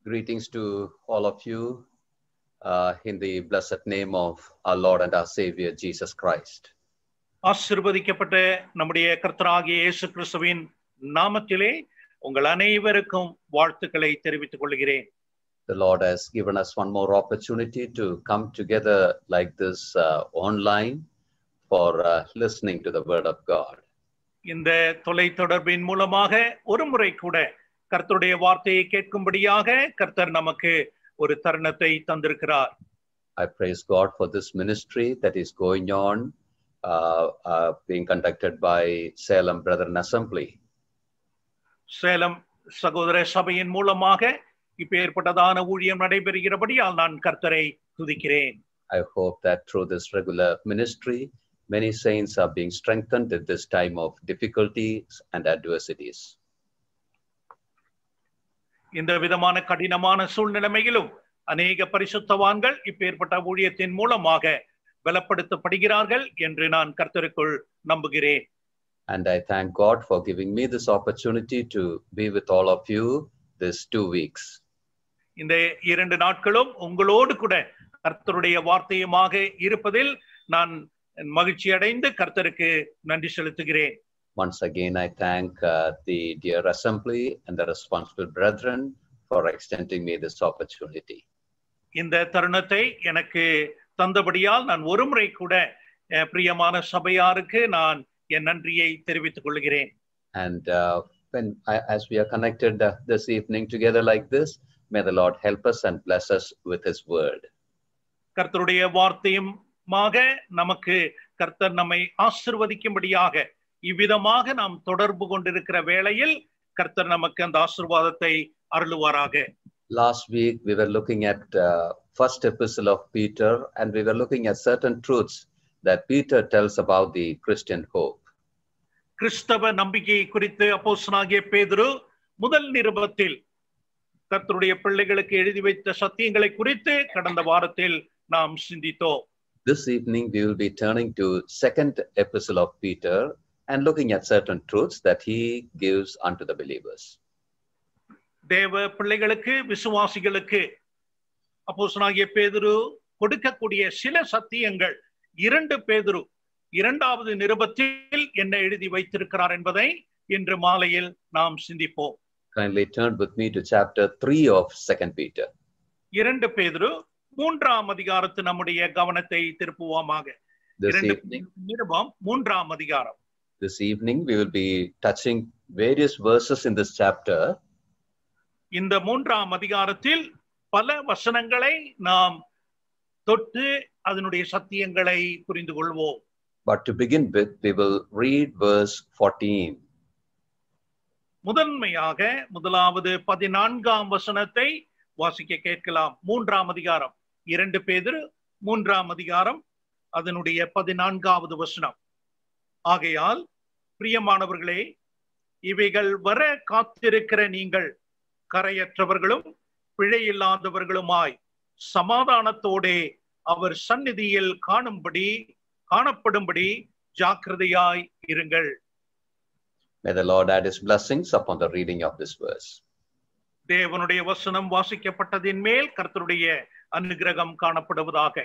Greetings to all of you in the blessed name of our Lord and our Savior Jesus Christ. ஆசீர்வதிக்கப்பட்ட நம்முடைய கர்த்தராகிய இயேசு கிறிஸ்துவின் நாமத்திலே உங்கள் அனைவருக்கும் வாழ்த்துக்களை தெரிவித்துக் கொள்கிறேன். The Lord has given us one more opportunity to come together like this online for listening to the word of God. இந்த தொலைத்தொடர்பின் மூலமாக ஒரு முறை கூட கர்த்தருடைய வார்த்தையை கேட்கும்படியாக கர்த்தர் நமக்கு ஒரு தருணத்தை தந்திருக்கிறார். I praise God for this ministry that is going on, being conducted by Salem Brethren Assembly. Salem சகோதர சபையின் மூலமாக இப்பேற்பட்டதான ஊழியம் நடைபெறுகிறபடியால் நான் கர்த்தரை துதிக்கிறேன். I hope that through this regular ministry Many saints are being strengthened at this time of difficulties and adversities. இந்த விதமான கடினமான சூழ்நிலைமையிலும் அநேக பரிசுத்தவான்கள் இப்பேற்பட்ட ஊழியத்தின் மூலமாக பலப்படுத்தப்படுகிறார்கள் என்று நான் கர்த்தருக்குள் நம்புகிறேன். And I thank God for giving me this opportunity to be with all of you this 2 weeks. இந்த 2 நாட்களும் உங்களோடு கூட கர்த்தருடைய வார்த்தையுமாக இருப்பதில் நான் மகிழ்ச்சி அடைந்து கர்த்தருக்கு நன்றி செலுத்துகிறேன். Once again, I thank the dear assembly and the responsible brethren for extending me this opportunity. இந்த தருணத்தை எனக்கு தந்தபடியால் நான் ஒருமுறை கூட பிரியமான சபையாருக்கு நான் என் நன்றியை தெரிவித்துக் கொள்கிறேன். And as we are connected this evening together like this, may the Lord help us and bless us with His word. கர்த்தருடைய வார்த்தையுமாக நமக்கு கர்த்தர் நம்மை ஆசீர்வதிக்கும்படியாக இவ்விதமாக நாம் தொடர்பு கொண்டிருக்கிற வேளையில் கர்த்தர் நமக்கு அந்த ஆசீர்வாதத்தை அருளுவாராக. Last week we were looking at first epistle of Peter, and we were looking at certain truths that Peter tells about the Christian hope. கிறிஸ்தவ நம்பிக்கை குறித்து அப்போஸ்தலனாகிய பேதுரு முதல் நிருபத்தில் கர்த்தருடைய பிள்ளைகளுக்கு எழுதி வைத்த சத்தியங்களை குறித்து கடந்த வாரத்தில் நாம் சிந்தித்தோம். This evening we will be turning to second epistle of Peter and looking at certain truths that he gives unto the believers. தேவ பிள்ளைகளுக்கு விசுவாசிகளுக்கு அப்போஸ்தலனாகிய பேதுரு கொடுக்கக்கூடிய சில சத்தியங்கள் 2 பேதுரு 2வது நிருபத்தில் என்ன எழுதி வைத்திருக்கிறார் என்பதை இன்று மாலையில் நாம் சிந்திப்போம். Kindly turn with me to chapter 3 of 2 Peter. 2 பேதுரு 3ஆம் அதிகாரத்து நம்முடைய கவனத்தை திருப்புவோமாக. நிருபம் 3ஆம் அதிகாரம். This evening we will be touching various verses in this chapter. இந்த 3ஆம் அதிகாரத்தில் பல வசனங்களை நாம் தொட்டு அதனுடைய சத்தியங்களை புரிந்து கொள்வோம். But to begin with, we will read verse 14. முதன்மையாக முதலாவது 14ஆம் வசனத்தை வாசிக்க கேட்கலாம். 3ஆம் அதிகாரம் 2 பேதுரு 3ஆம் அதிகாரம் அதனுடைய 14வது வசனம். ஆகையால் பிரியமானவர்களே, இவைகள் வர காத்திருக்கிற நீங்கள் கரையற்றவர்களும் பிழையில்லாதவர்களுமாய் சமாதானத்தோடே அவர் சந்நிதியில் காணப்படும்படி ஜாக்கிரதையாய் இருங்கள். May the Lord add His blessings upon the reading of this verse. தேவனுடைய வசனம் வாசிக்கப்பட்டதின் மேல் கர்த்தருடைய அனுக்கிரகம் காணப்படுவதாக.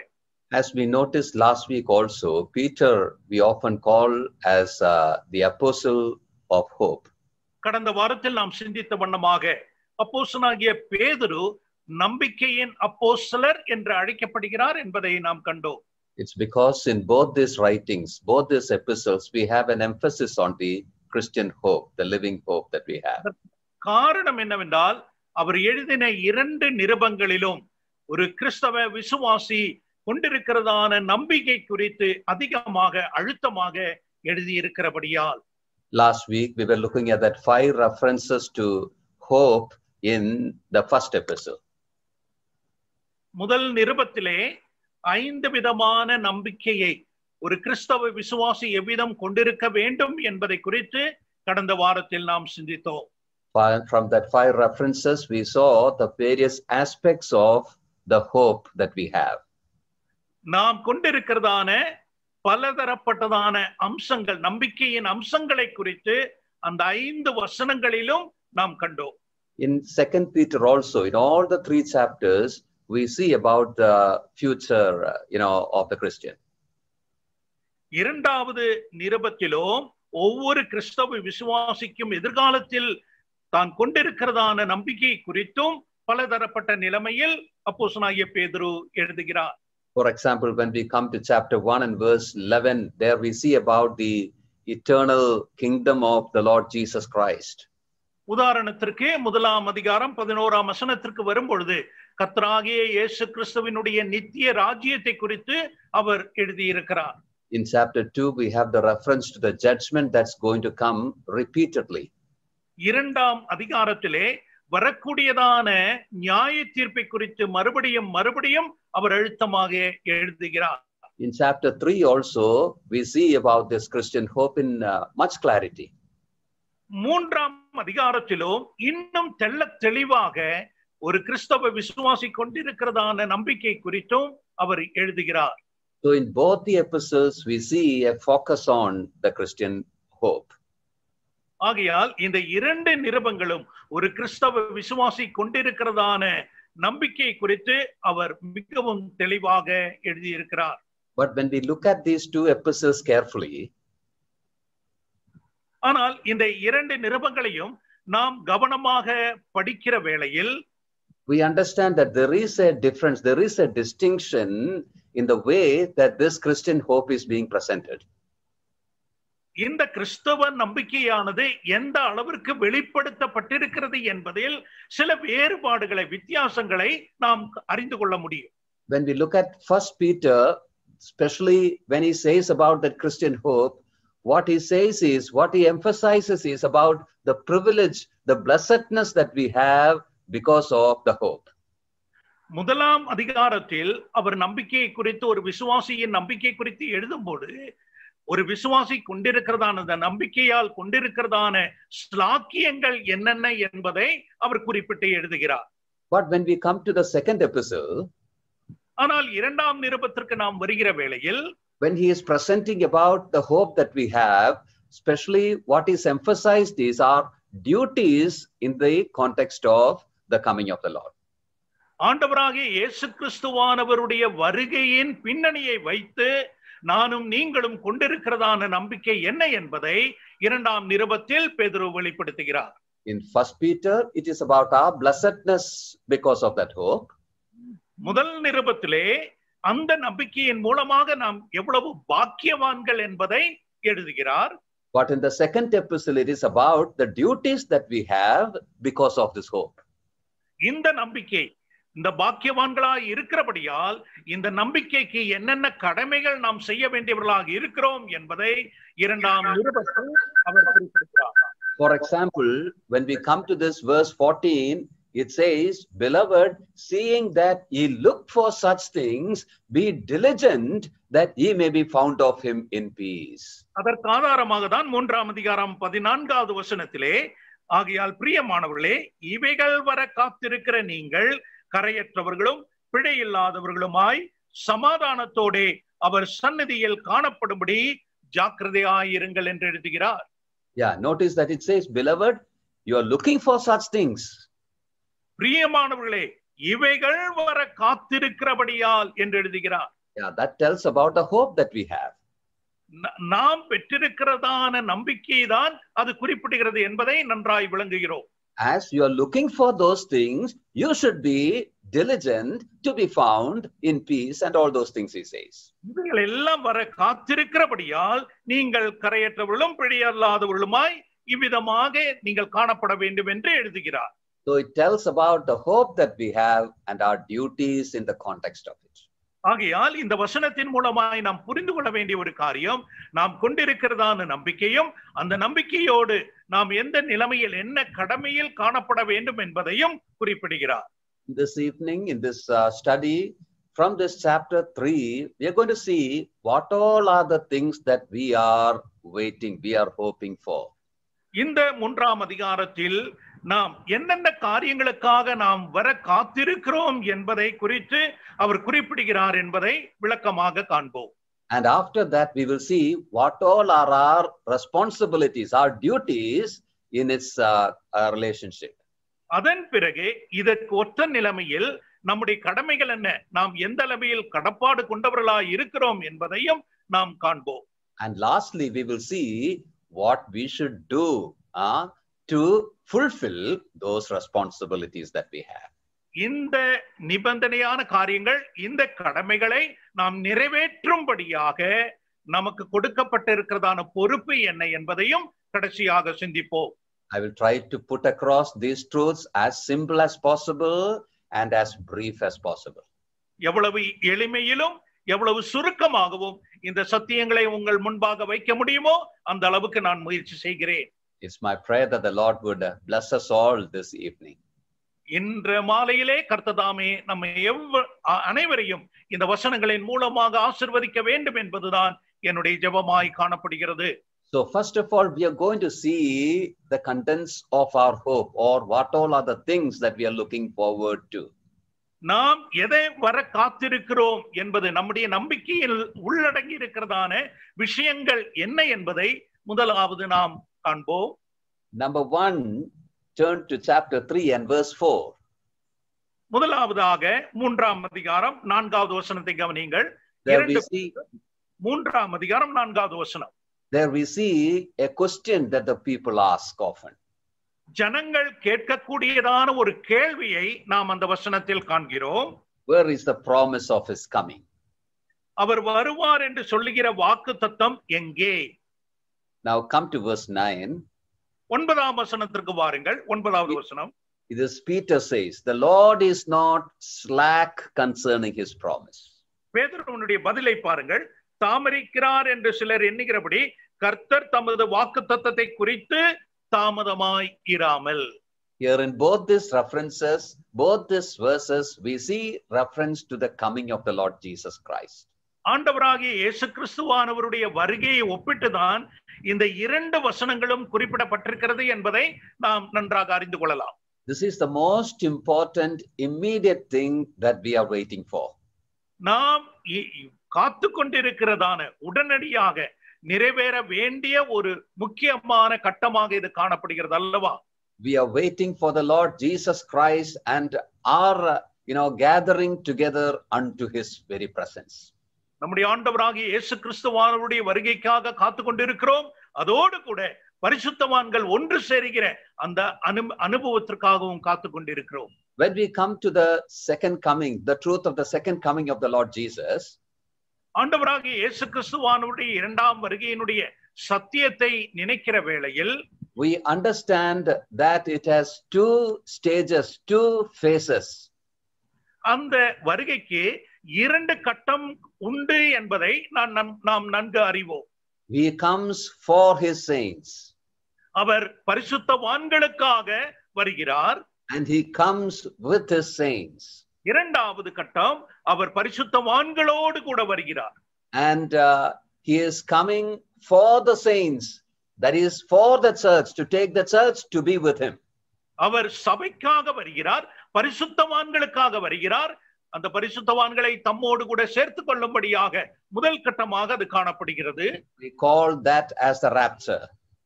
As we noticed last week also, Peter we often call as the apostle of hope. கடந்த வாரத்தில் நாம் சிந்தித்த வண்ணமாக அப்போஸ்தலனாகிய பேதுரு நம்பிக்கையின் அப்போஸ்தலர் என்று அழைக்கப்படுகிறார் என்பதை நாம் கண்டோம். It's because in both these writings, both these epistles, we have an emphasis on the Christian hope, the living hope that we have. காரணம் என்னவென்றால் அவர் எழுதின 2 நிருபங்களிலும் ஒரு கிறிஸ்தவ விசுவாசி கொண்டிருக்கிறதான நம்பிக்கை குறித்து அதிகமாக அழுத்தமாக எழுதியிருக்கிறபடியால். Last week we were looking at that 5 references to hope in the first epistle. முதல் நிருபத்திலே 5 விதமான நம்பிக்கையை ஒரு கிறிஸ்தவ விசுவாசி எவ்விதம் கொண்டிருக்க வேண்டும் என்பதை குறித்து கடந்த வாரத்தில் நாம் சிந்தித்தோம். From that 5 references we saw the various aspects of the hope that we have. நாம் கொண்டிருக்கிறதான பலதரப்பட்டதான அம்சங்கள், நம்பிக்கையின் அம்சங்களை குறித்து அந்த 5 வசனங்களிலும் நாம் கண்டோம். In 2 Peter also, in all the 3 chapters, we see about the future, of the Christian. 2வது நிருபத்திலும் ஒவ்வொரு கிறிஸ்தவ விசுவாசிக்கும் எதிர்காலத்தில் தான் கொண்டிருக்கிறதான நம்பிக்கை குறித்தும் பலதரப்பட்ட நிலைமையில் அப்போஸ்தலனாகிய பேதுரு எழுதுகிறார். For example, when we come to chapter 1 and verse 11, there we see about the eternal kingdom of the Lord Jesus Christ. உதாரணத்திற்கு 1ஆம் அதிகாரம் 11ஆம் வசனத்திற்கு வரும்பொழுது கர்த்தராகிய இயேசு கிறிஸ்துவினுடைய நித்திய ராஜ்யத்தை குறித்து அவர் எழுதியிருக்கிறார். In chapter 2, we have the reference to the judgment that's going to come repeatedly. 2ஆம் அதிகாரத்திலே வரக்கூடியதான நியாய தீர்ப்பை குறித்து மறுபடியும் அவர் அழுத்தமாக எழுதுகிறார். In chapter 3 also, we see about this Christian hope in much clarity. மூன்றாம் அதிகாரத்திலும் இன்னும் தெளிவாக ஒரு கிறிஸ்தவ விசுவாசி கொண்டிருக்கிறதான நம்பிக்கை குறித்தும் அவர் எழுதுகிறார். So in both the epistles, we see a focus on the Christian hope. ஆகையால் இந்த இரண்டு நிருபங்களும் ஒரு கிறிஸ்தவ விசுவாசி கொண்டிருக்கிறதான நம்பிக்கை குறித்து அவர் மிகவும் தெளிவாக எழுதியிருக்கிறார். But when we look at these two epistles carefully, ஆனால் இந்த இரண்டு நிருபங்களையும் நாம் கவனமாக படிக்கிற வேளையில் we understand that there is a difference, there is a distinction in the way that this Christian hope is being presented. இந்த கிறிஸ்தவ நம்பிக்கையானது எந்த அளவிற்கு வெளிப்படுத்தப்பட்டிருக்கிறது என்பதில் சில வேறுபாடுகளை, வித்தியாசங்களை நாம் அறிந்து கொள்ள முடியும். When we look at 1 Peter, especially when he says about that Christian hope, what he says is, what he emphasizes is about the privilege, the blessedness that we have because of the hope. முதலாம் அதிகாரத்தில் அவர் நம்பிக்கையை குறித்து, ஒரு விசுவாசியின் நம்பிக்கை குறித்து எழுதும்போது, ஒரு விசுவாசி கொண்டிருக்கிறதான அந்த நம்பிக்கையால் கொண்டிருக்கிறதான ஸ்லாக்கியங்கள் என்னென்ன என்பதை அவர் குறிப்பிட்டு எழுதுகிறார். But when we come to the second epistle, ஆனால் இரண்டாம் நிருபத்திற்கு நாம் வருகிற வேளையில், when he is presenting about the hope that we have, especially what is emphasized is our duties in the context of the coming of the Lord. ஆண்டவராகிய இயேசு கிறிஸ்துவானவருடைய வருகையின் பின்னணியை வைத்து நானும் நீங்களும் கொண்டிருக்கிறதான நம்பிக்கை என்ன என்பதை இரண்டாம் நிருபத்தில் பேதுரு வெளிப்படுத்துகிறார். In 1 Peter, it is about our blessedness because of that hope. முதல் நிருபத்திலே அந்த நம்பிக்கையின் மூலமாக நாம் எவ்வளவு பாக்கியவான்கள் என்பதை எழுதுகிறார். But in the second epistle, it is about the duties that we have because of this hope. இந்த நம்பிக்கை, இந்த பாக்கியவான்களாய் இருக்கிறபடியால் இந்த நம்பிக்கைக்கு என்னென்ன கடமைகள் நாம் செய்ய வேண்டியவர்களாக இருக்கிறோம் என்பதை இரண்டாம் நிருபத்தில் அவர் குறிப்பிடுகிறார். For example, when we come to this verse 14, it says, "Beloved, seeing that ye look for such things, be diligent that ye may be found of him in peace." அதற்கு ஆதாரமாக தான் மூன்றாம் அதிகாரம் 14வது வசனத்திலே, ஆகையால் பிரியமானவர்களே, இவைகள் வர காத்திருக்கிற நீங்கள் கரையற்றவர்களும் பிழையில்லாதவர்களுமாய் சமாதானத்தோடே அவர் சந்நிதியில் காணப்படும்படி ஜாக்கிரதையாயிருங்கள் என்று எழுதுகிறார். Yeah, notice that it says, "Beloved, you are looking for such things." பிரியமானவர்களே, இவைகள் வர காத்திருக்கிறபடியால் என்று எழுதுகிறார். Yeah, that tells about the hope that we have. நாம் பெற்றிருக்கிறதான நம்பிக்கை தான் அது குறிப்பிடுகிறது என்பதை நன்றாய் விளங்குகிறோம். As you are looking for those things, you should be diligent to be found in peace and all those things he says. இவைகள் எல்லாம் வர காத்திருக்கிறபடியால் நீங்கள் கரையற்றவர்களும் பிழையில்லாதவர்களுமாய் இவ்விதமாக நீங்கள் காணப்பட வேண்டும் என்று எழுதுகிறார். So it tells about the hope that we have and our duties in the context of it. ஆகையால் இந்த வசனத்தின் மூலமாய் நாம் புரிந்து கொள்ள வேண்டிய ஒரு காரியம், நாம் கொண்டிருக்கிறதான நம்பிக்கையும் அந்த நம்பிக்கையோடு நாம் எந்த நிலைமையில் என்ன கடமையில் காணப்பட வேண்டும் என்பதையும் குறிப்பிடுகிறார். This evening in this study from this chapter 3, we are going to see what all are the things that we are waiting, we are hoping for. இந்த மூன்றாம் அதிகாரத்தில் நாம் என்னென்ன காரியங்களுக்காக நாம் வர காத்திருக்கிறோம் என்பதை குறித்து அவர் குறிப்பிடுகிறார் என்பதை விளக்கமாக காண்போம். And after that we will see what all are our responsibilities, our duties in its relationship. அதன் பிறகு இதற்கு ஒத்த நிலைமையில் நம்முடைய கடமைகள் என்ன, நாம் எந்த அளவில் கடப்பாடு கொண்டவர்களாய் இருக்கிறோம் என்பதையும் நாம் காண்போம். And lastly we will see what we should do to fulfill those responsibilities that we have. இந்த நிபந்தனையான காரியங்கள், இந்த கடமைகளை நாம் நிறைவேற்றும்படியாக நமக்கு கொடுக்கப்பட்டிருக்கிறதான பொறுப்பு என்ன என்பதையும் கடைசியாக சிந்திப்போம். I will try to put across these truths as simple as possible and as brief as possible. எவ்வளவு எளிமையிலும் எவ்வளவு சுருக்கமாகவும் இந்த சத்தியங்களை உங்கள் முன்பாக வைக்க முடியுமோ அந்த அளவுக்கு நான் முயற்சி செய்கிறேன். It's my prayer that the Lord would bless us all this evening. இன்று மாலையிலே கர்த்ததாமே நம்மை அனைவரையும் இந்த வசனங்களின் மூலமாக ஆசீர்வதிக்க வேண்டும் என்பதுதான் என்னுடைய ஜெபமாய் காணப்படுகிறது. So first of all, we are going to see the contents of our hope, or what all are the things that we are looking forward to. நாம் எதை வர காத்திருக்கிறோம் என்பது நம்முடைய நம்பிக்கையில் உள்ளடங்கி இருக்கிறதான விஷயங்கள் என்ன என்பதை முதலாவது நாம் காண்போம். Number 1, turn to chapter 3 and verse 4. முதலாவதாக 3ஆம் அதிகாரம் 4வது வசனத்தை கவனியுங்கள். 3ஆம் அதிகாரம் 4வது வசனம். There we see a question that the people ask often. ஜனங்கள் கேட்கக்கூடியதான ஒரு கேள்வியை நாம் அந்த வசனத்தில் காண்கிறோம். Where is the promise of his coming? அவர் வருவார் என்று சொல்லுகிற வாக்குத்தத்தம் எங்கே? Now come to verse 9. 9ஆம் வசனத்திற்கு வாருங்கள். 9வது வசனம். This Peter says, the Lord is not slack concerning his promise. பேதுருவினுடைய பதிலை பாருங்கள். தாமரிக்கிறார் என்று சிலர் எண்ணுகிறபடி கர்த்தர் தமது வாக்குத்தத்தத்தை குறித்து தாமதமாய் இராமல். Here in both these references, both these verses, we see reference to the coming of the Lord Jesus Christ. ஆண்டவராகிய இயேசு கிறிஸ்துவானவருடைய வருகையை ஒப்பிட்டுதான் இந்த 2 வசனங்களும் குறிப்பிடப்பட்டிருக்கிறது என்பதை நாம் நன்றாக அறிந்து கொள்ளலாம். This is the most important immediate thing that we are waiting for. நாம் காத்து கொண்டிருக்கிறதான உடனடியாக நிறைவேற வேண்டிய ஒரு முக்கியமான கட்டமாக இது காணப்படுகிறது அல்லவா? We are waiting for the Lord Jesus Christ and our gathering together unto his very presence. நம்முடைய ஆண்டவராகிய இயேசு கிறிஸ்துவானவருடைய வருகைக்காக காத்து கொண்டிருக்கிறோம். அதோடு கூட பரிசுத்தவான்கள் ஒன்று சேருகிற அந்த அனுபவத்திற்காகவும் காத்து கொண்டிருக்கிறோம். When we come to the second coming, the truth of the second coming of the Lord Jesus, ஆண்டவராகிய இயேசு கிறிஸ்துவானவருடைய 2ஆம் வருகையினுடைய சத்தியத்தை நினைக்கிற வேளையில் we understand that it has 2 stages, 2 phases. அந்த வருகைக்கு 2 கட்டம் உண்டு என்பதை நாம் நன்கு அறிவோம். He comes for his saints. அவர் பரிசுத்தவான்களுக்காக வருகிறார். And he comes with his saints. 2வது கட்டம் அவர் பரிசுத்தவான்களோடு கூட வருகிறார். And he is coming for the saints, that is for the church, to take the church to be with him. அவர் சபைக்காக வருகிறார், பரிசுத்தவான்களுக்காக வருகிறார். அந்த பரிசுத்தவான்களை தம்மோடு கூட சேர்த்துக் கொள்ளும்படியாக முதல் கட்டமாக அது காணப்படுகிறது. We call that as the rapture.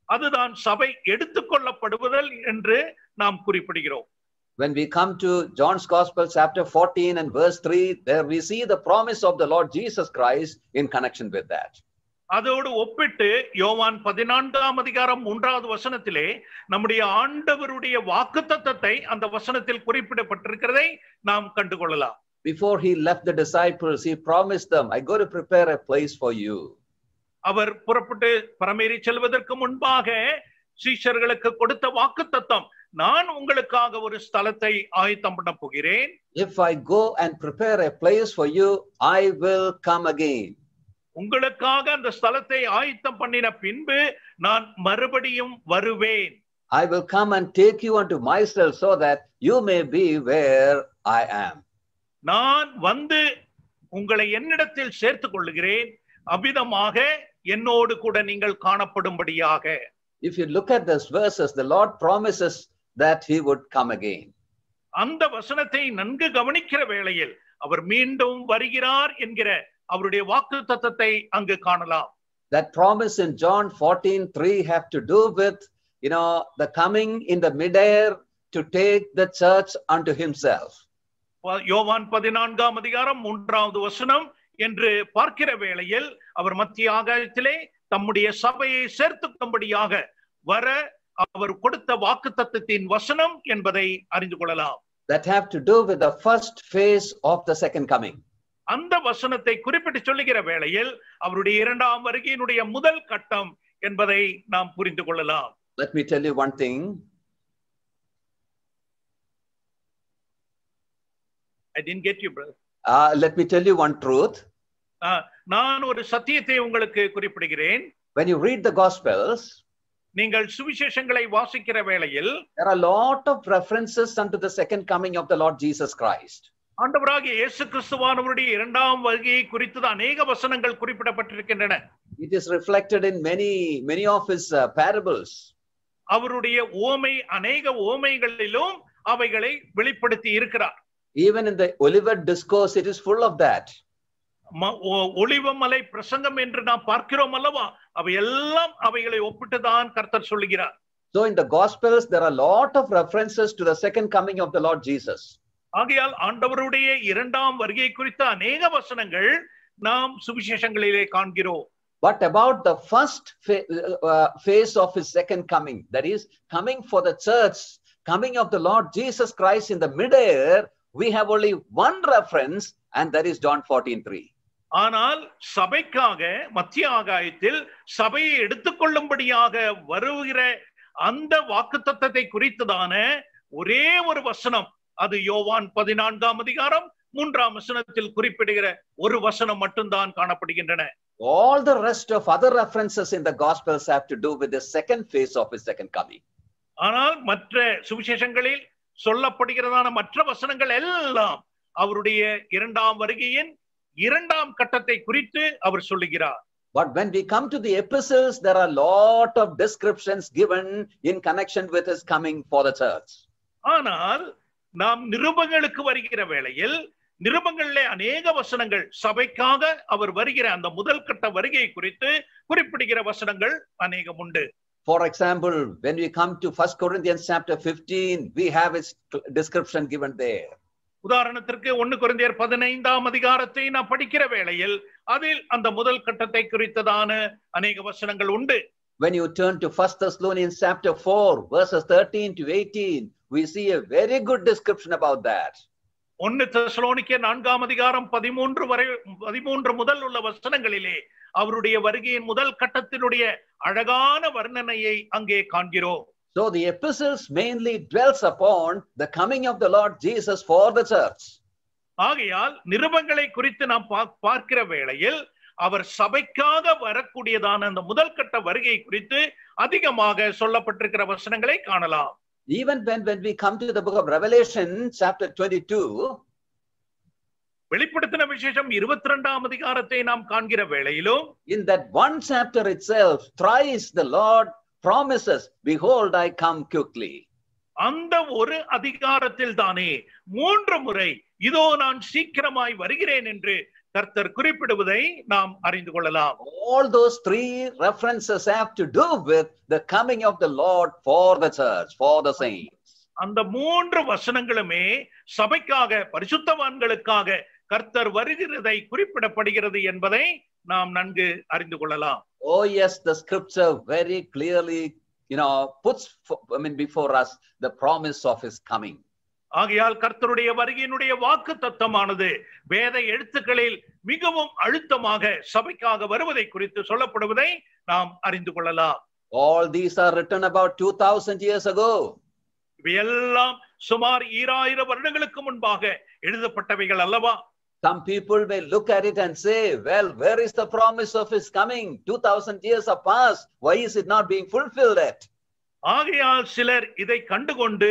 அதுதான் சபை எடுத்துக்கொள்ளப்படுவதல் என்று நாம் குறிப்பிடுகிறோம். When we come to John's Gospel chapter 14 and verse 3, there we see the promise of the Lord Jesus Christ in connection with that. அதோடு ஒப்பிட்டு யோவான் 14ஆம் அதிகாரம் 3வது வசனத்திலே நம்முடைய ஆண்டவருடைய வாக்குத்தத்தத்தை அந்த வசனத்தில் குறிப்பிடப்பட்டிருக்கிறதை நாம் கண்டுகொள்ளலாம். Before he left the disciples, he promised them, I go to prepare a place for you. அவர் புறப்பட்டு பரமேறி செல்வதற்கு முன்பாக சீஷர்களுக்கு கொடுத்த வாக்குத்தத்தம், நான் உங்களுக்காக ஒரு ஸ்தலத்தை ஆயத்தம் பண்ண போகிறேன். If I go and prepare a place for you, I will come again. உங்களுக்காக அந்த ஸ்தலத்தை ஆயத்தம் பண்ணின பின்பு நான் மறுபடியும் வருவேன். I will come and take you unto myself so that you may be where I am. நான் வந்து உங்களை என்னிடத்தில் சேர்த்துக் கொள்ளுகிறேன், அவ்விதமாக என்னோடு கூட நீங்கள் காணப்படும்படியாக. If you look at these verses, the Lord promises that he would come again. அந்த வசனத்தை நன்கு கவனிக்கிற வேளையில் அவர் மீண்டும் வருகிறார் என்கிற அவருடைய வாக்குத்தத்தத்தை அங்கு காணலாம். That promise in John 14:3 have to do with the coming in the midair to take the church unto himself. யோவான் 14ஆம் அதிகாரம் 3வது வசனம் என்று பார்க்கிற வேளையில் அவர் மத்திய ஆகாயத்திலே தம்முடைய சபையை சேர்த்துக்கும்படியாக வர அவர் கொடுத்த வாக்குத்தத்தத்தின் வசனம் என்பதை அறிந்து கொள்ளலாம். That have to do with the first phase of the second coming. அந்த வசனத்தை குறிப்பிட்டு சொல்லுகிற வேளையில் அவருடைய 2ஆம் வருகையினுடைய முதல் கட்டம் என்பதை நாம் புரிந்து கொள்ளலாம். Let me tell you one thing. I didn't get you, brother. Let me tell you one truth. நான் ஒரு சத்தியத்தை உங்களுக்கு குறிப்பிடுகிறேன். When you read the Gospels, நீங்கள் சுவிசேஷங்களை வாசிக்கிற வேளையில் there are a lot of references unto the second coming of the Lord Jesus Christ. ஆண்டவராகிய இயேசு கிறிஸ்துவானவருடைய இரண்டாம் வருகையை குறித்து அநேக வசனங்கள் குறிப்பிடப்பட்டிருக்கின்றன. It is reflected in many of his parables. அவருடைய ஓமை அநேக ஓமைகளிலும் அவைகளை வெளிப்படுத்தி இருக்கிறார். Even in the Olivet discourse it is full of that. ஒலிவமலை பிரசங்கம் என்று நாம் பார்க்கிறோம் அல்லவா, அவையெல்லாம் அவைகளை ஒப்பிட்டுதான் கர்த்தர் சொல்லுகிறார். So in the Gospels there are a lot of references to the second coming of the Lord Jesus. ஆகையால் ஆண்டவருடைய இரண்டாம் வருகை குறித்த அநேக வசனங்கள் நாம் சுவிசேஷங்களிலே காண்கிறோம். But about the first phase of his second coming, that is coming for the church, coming of the Lord Jesus Christ in the midair, we have only one reference, and that is John 14:3. ஆனால் சபைக்காக மத்திய ஆகாயத்தில் சபையை எடுத்துக்கொள்ளும்படியாக வருகிற அந்த வாக்குத்தத்தத்தை குறித்ததான ஒரே ஒரு வசனம், அது யோவான் 14ஆம் அதிகாரம் 3ஆம் வசனத்தில் குறிப்பிடுகிற ஒரு வசனம் மட்டும்தான் காணப்படுகின்றன. All the rest of other references in the Gospels have to do with the second phase of his second coming. ஆனால் மற்ற சுவிசேஷங்களில் சொல்லப்படுகிறதான மற்ற வசனங்கள் எல்லாம் அவருடைய இரண்டாம் வருகையின் இரண்டாம் கட்டத்தை குறித்து அவர் சொல்லுகிறார். But when we come to the epistles, there are a lot of descriptions given in connection with his coming for the church. ஆனால் நாம் நிருபங்களுக்கு வருகிற வேளையில் நிருபங்களிலே அநேக வசனங்கள் சபைக்காக அவர் வருகிற அந்த முதல் கட்ட வருகை குறித்து குறிப்பிடுகிற வசனங்கள் அநேகம் உண்டு. For example, when we come to 1 Corinthians chapter 15, we have its description given there. உதாரணத்திற்கு 1 கொரிந்தியர் 15ஆம் அதிகாரத்தை நாம் படிக்கிற வேளையில் அதில் அந்த முதல் கட்டத்தை குறித்ததான அநேக வசனங்கள் உண்டு. When you turn to 1 Thessalonians chapter 4, verses 13 to 18, we see a very good description about that. 1 தெசலோனிக்கேயர் 4ஆம் அதிகாரம் 13 முதல் உள்ள வசனங்களிலே அவருடைய வருகையின் முதல் கட்டத்தினுடைய அழகான வர்ணனையை அங்கே காண்கிறோம். So the epistles mainly dwells upon the coming of the Lord Jesus for the church. ஆகையால் நிருபங்களை குறித்து நாம் பார்க்கிற வேளையில் அவர் சபைக்காக வரக்கூடியதான அந்த முதல் கட்ட வருகை குறித்து அதிகமாக சொல்லப்பட்டிருக்கிற வசனங்களை காணலாம். Even when we come to the book of Revelation chapter 22, வெளிப்படுத்தின விசேஷம் 22ஆம் அதிகாரத்தை நாம் காண்கிற வேளையிலும் in that one chapter itself, thrice the Lord promises, behold, I come quickly. அந்த ஒரு அதிகாரத்தில் தானே 3 முறை இதோ நான் சீக்கிரமாய் வருகிறேன் என்று கர்த்தர் குறிப்பிடுவதை நாம் அறிந்து கொள்ளலாம். All those 3 references have to do with the coming of the Lord for the church, for the saints. அந்த 3 வசனங்களுமே சபைக்காக பரிசுத்தவான்களுக்காக கர்த்தர் வருகிறதை குறிப்பிடப்படுகிறது என்பதை நாம் நன்கு அறிந்து கொள்ளலாம். Oh yes, the scripture very clearly, puts before us the promise of his coming. ஆகையால் கர்த்தருடைய வருகையினுடைய வாக்குத்தத்தமானது வேத எழுத்துக்களில் மிகவும் அழுத்தமாக சபைக்காக வருவதை குறித்து சொல்லப்படுவதை நாம் அறிந்து கொள்ளலாம். All these are written about 2000 years ago. இவையெல்லாம் சுமார் 2000 வருடங்களுக்கு முன்பாக எழுதப்பட்டவைகள் அல்லவா? Some people may look at it and say, well, where is the promise of his coming? 2000 years have passed. Why is it not being fulfilled yet? ஆகையால் சிலர் இதை கண்டுகொண்டு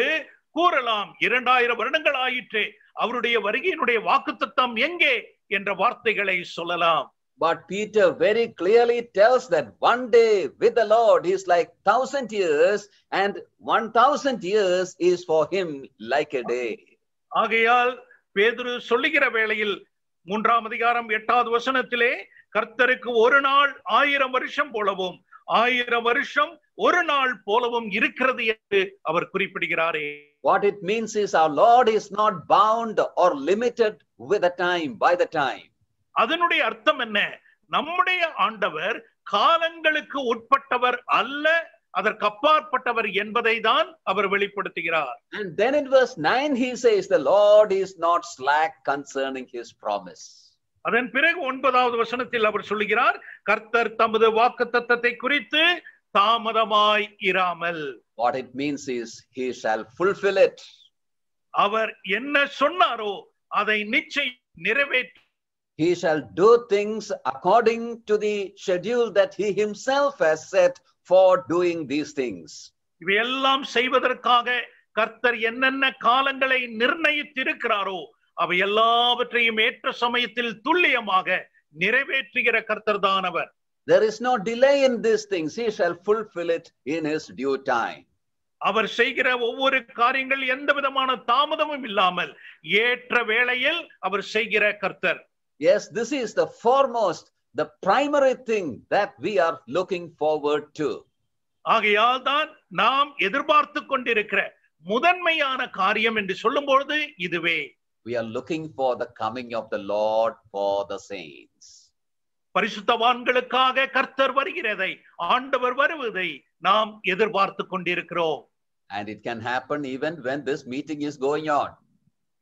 கூறலாம், 2000 வருடங்கள் ஆயிற்று, அவருடைய வருகையினுடைய வாக்குத்தத்தம் எங்கே என்ற வார்த்தைகளை சொல்லலாம். But Peter very clearly tells that one day with the Lord is like 1000 years, and 1000 years is for him like a day. ஆகையால் பேதுரு சொல்லுகிற வேளையில் 3ஆம் அதிகாரம் 8வது வசனத்திலே கர்த்தருக்கு ஒரு நாள் 1000 வருஷம் போலவும் 1000 வருஷம் ஒரு நாள் போலவும் இருக்கிறது என்று அவர் குறிப்பிடுகிறாரே. What it means is our Lord is not bound or limited with the time, by the time. அதனுடைய அர்த்தம் என்ன? நம்முடைய ஆண்டவர் காலங்களுக்கு உட்பட்டவர் அல்ல, அதற்கு அப்பாற்பட்டவர் என்பதை தான் அவர் வெளிப்படுத்துகிறார். And then in verse 9 he says the Lord is not slack concerning his promise. அதன் பிறகு 9வது வசனத்தில் அவர் சொல்லுகிறார், கர்த்தர் தமது வாக்குத்தத்தத்தை குறித்து தாமதமாய் இராமல். What it means is he shall fulfill it. அவர் என்ன சொன்னாரோ அதை நிச்சயம் நிறைவேற்ற He shall do things according to the schedule that he himself has set for doing these things. இவையெல்லாம் செய்வதற்காக கர்த்தர் என்னென்ன காலங்களை நிர்ணயித்திருக்கிறாரோ அவை எல்லாவற்றையும் ஏற்ற சமயத்தில் துல்லியமாக நிறைவேற்றுகிற கர்த்தர் தான் அவர். There is no delay in these things. He shall fulfill it in his due time. அவர் செய்கிற ஒவ்வொரு காரியங்கள் எந்த விதமான தாமதமும் இல்லாமல் ஏற்ற வேளையில் அவர் செய்கிற கர்த்தர். Yes, this is the foremost, the primary thing that we are looking forward to. ஆகையால் தான் நாம் எதிர்பார்த்து கொண்டிருக்கிற முதன்மையான காரியம் என்று சொல்லும்போது இதுவே. We are looking for the coming of the Lord for the saints. பரிசுத்தவான்களுக்காக கர்த்தர் வருகிறதை, ஆண்டவர் வருவதை நாம் எதிர்பார்த்து கொண்டிருக்கிறோம். And it can happen even when this meeting is going on.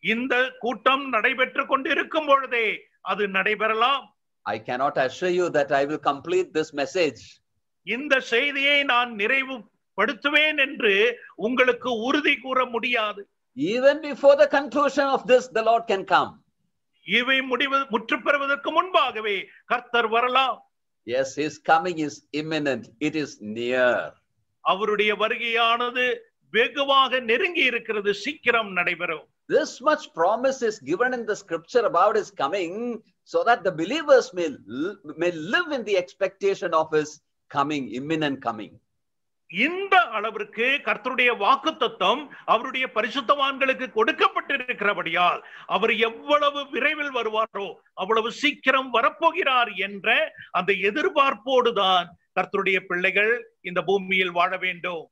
இந்த கூட்டம் நடைபெற்று கொண்டிருக்கும் பொழுதே அது நடைபெறலாம். I cannot assure you that I will complete this message. இந்த செய்தியை நான் நிறைவுபடுத்துவேன் என்று உங்களுக்கு உறுதி கூற முடியாது. Even before the conclusion of this, the Lord can come. இவை முற்று பெறுவதற்கு முன்பாகவே கர்த்தர் வரலாம். Yes, his coming is imminent. It is near. அவருடைய வருகையானது வெகுவாக நெருங்கி இருக்கிறது, சீக்கிரம் நடைபெறும். This much promise is given in the scripture about his coming so that the believers may live in the expectation of his coming, imminent coming. இந்த அளவிற்கு கர்த்தருடைய வாக்குத்தத்தம் அவருடைய பரிசுத்தவான்களுக்கு கொடுக்கப்பட்டிருக்கிறபடியால் அவர் எவ்வளவு விரைவில் வருவாரோ அவ்வளவு சீக்கிரம் வரப்போகிறார் என்ற அந்த எதிர்பார்ப்போடுதான் கர்த்தருடைய பிள்ளைகள் இந்த பூமியில் வாழ வேண்டும்.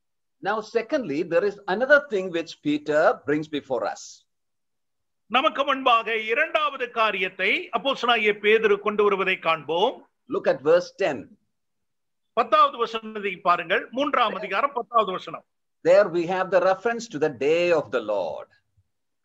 Now secondly, there is another thing which Peter brings before us. நமக்கு முன்பாக இரண்டாவது காரியத்தை அப்போஸ்தலனாகிய பேதுரு கொண்டு வருவதை காண்போம். Look at verse 10. 10வது வசனத்தை பாருங்கள். 3ஆம் அதிகாரம் 10வது வசனம். There we have the reference to the day of the Lord.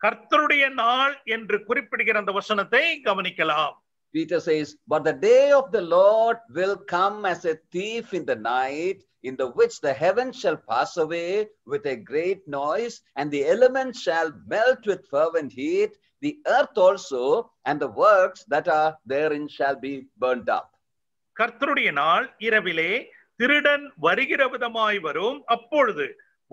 கர்த்தருடைய நாள் என்று குறிப்பிடுகிற அந்த வசனத்தை கவனிக்கலாம். Peter says, but the day of the Lord will come as a thief in the night, in the which the heavens shall pass away with a great noise, and the elements shall melt with fervent heat, the earth also and the works that are therein shall be burnt up. கர்த்தருடைய நாள் இரவிலே திருடன் வருகிற விதமாய் வரும். அப்பொழுது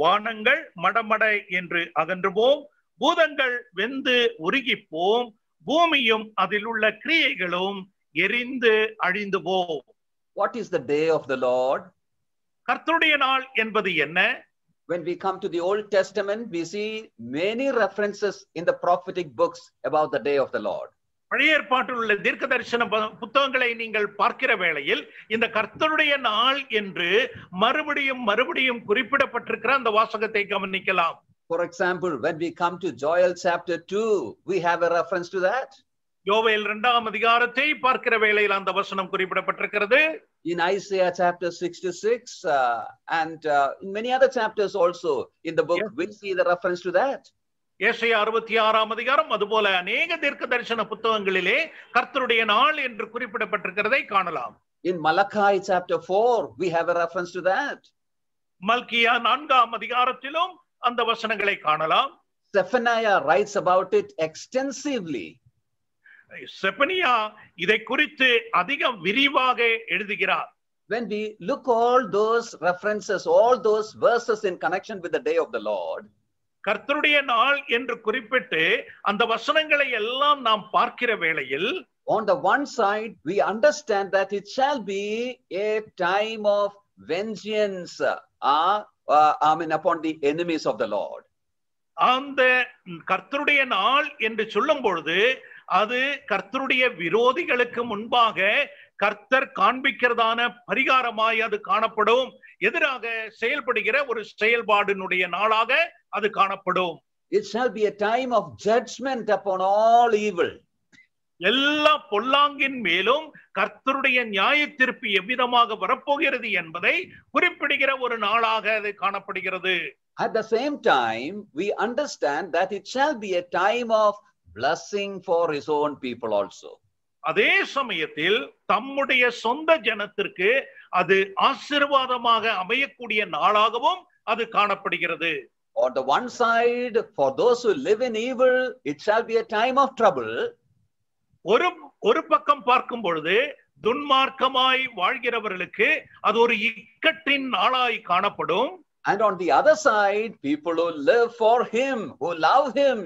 வானங்கள் மடமட என்று அகன்று போம், பூதங்கள் வெந்து உருகிப்போம், பூமியும் அதில் உள்ள கிரியைகளும் எரிந்து அழிந்து போம். What is the day of the Lord? கர்த்தருடைய நாள் என்பது என்ன? When we come to the Old Testament, we see many references in the prophetic books about the day of the Lord. பழைய ஏற்பாட்டில் உள்ள தீர்க்க தரிசன புத்தகங்களை நீங்கள் பார்க்கிற வேளையில் இந்த கர்த்தருடைய நாள் என்று மறுபடியும் குறிப்பிடப்பட்டிருக்கிற அந்த வாசகத்தை கவனிக்கலாம். For example, when we come to Joel chapter 2, we have a reference to that. யோவேல் 2ஆம் அதிகாரத்தை பார்க்கிற வேளையில் அந்த வசனம் குறிப்பிடப்பட்டிருக்கிறது. In Isaiah chapter 66 and in many other chapters also in the book, yes, we see the reference to that. ஏசாயா 66ஆம் அதிகாரம் அதுபோல அநேக தீர்க்க தரிசன புத்தகங்களிலே கர்த்தருடைய நாள் என்று குறிப்பிடப்பட்டிருக்கிறதை காணலாம். In Malachi chapter 4, we have a reference to that. மல்கியா 4ஆம் அதிகாரத்திலும் அந்த வசனங்களை காணலாம். Zephaniah writes about it extensively. Zephaniah இதை குறித்து அதிக விரிவாக எழுதுகிறார். When we look all those references, all those verses in connection with the day of the Lord, கர்த்தருடைய நாள் என்று குறிப்பிட்டு அந்த வசனங்களை எல்லாம் நாம் பார்க்கிற வேளையில் on the one side we understand that it shall be a time of vengeance upon the enemies of the Lord. அந்த கர்த்தருடைய நாள் என்று சொல்லும் பொழுது அது கர்த்தருடைய விரோதிகளுக்கு முன்பாக கர்த்தர் காண்பிக்கிறதான பரிகாரமாய் அது காணப்படும். எதிராக செயல்படுகிற ஒரு செயல்பாடினுடைய நாளாக அது காணப்படும். It shall be a time of judgment upon all evil. எல்லா பொல்லாங்கின் மேலும் கர்த்தருடைய நியாய தீர்ப்பு எவ்விதமாக வரப்போகிறது என்பதை குறிப்பிடுகிற ஒரு நாளாக அது காணப்படுகிறது. At the same time, we understand that it shall be a time of blessing for his own people also. அதே சமயத்தில் தம்முடைய சொந்த ஜனத்திற்கு அது ஆசீர்வாதமாக அமையக்கூடிய நாளாகவும் அது காணப்படுகிறது. On the one side, for those who live in evil, it shall be a time of trouble. ஒரு பக்கம் பார்க்கும் பொழுது துன்மார்க்கமாய் வாழ்கிறவர்களுக்கு அது ஒரு இக்கட்டின் நாளாய் காணப்படும். And on the other side, people who live for him, who love him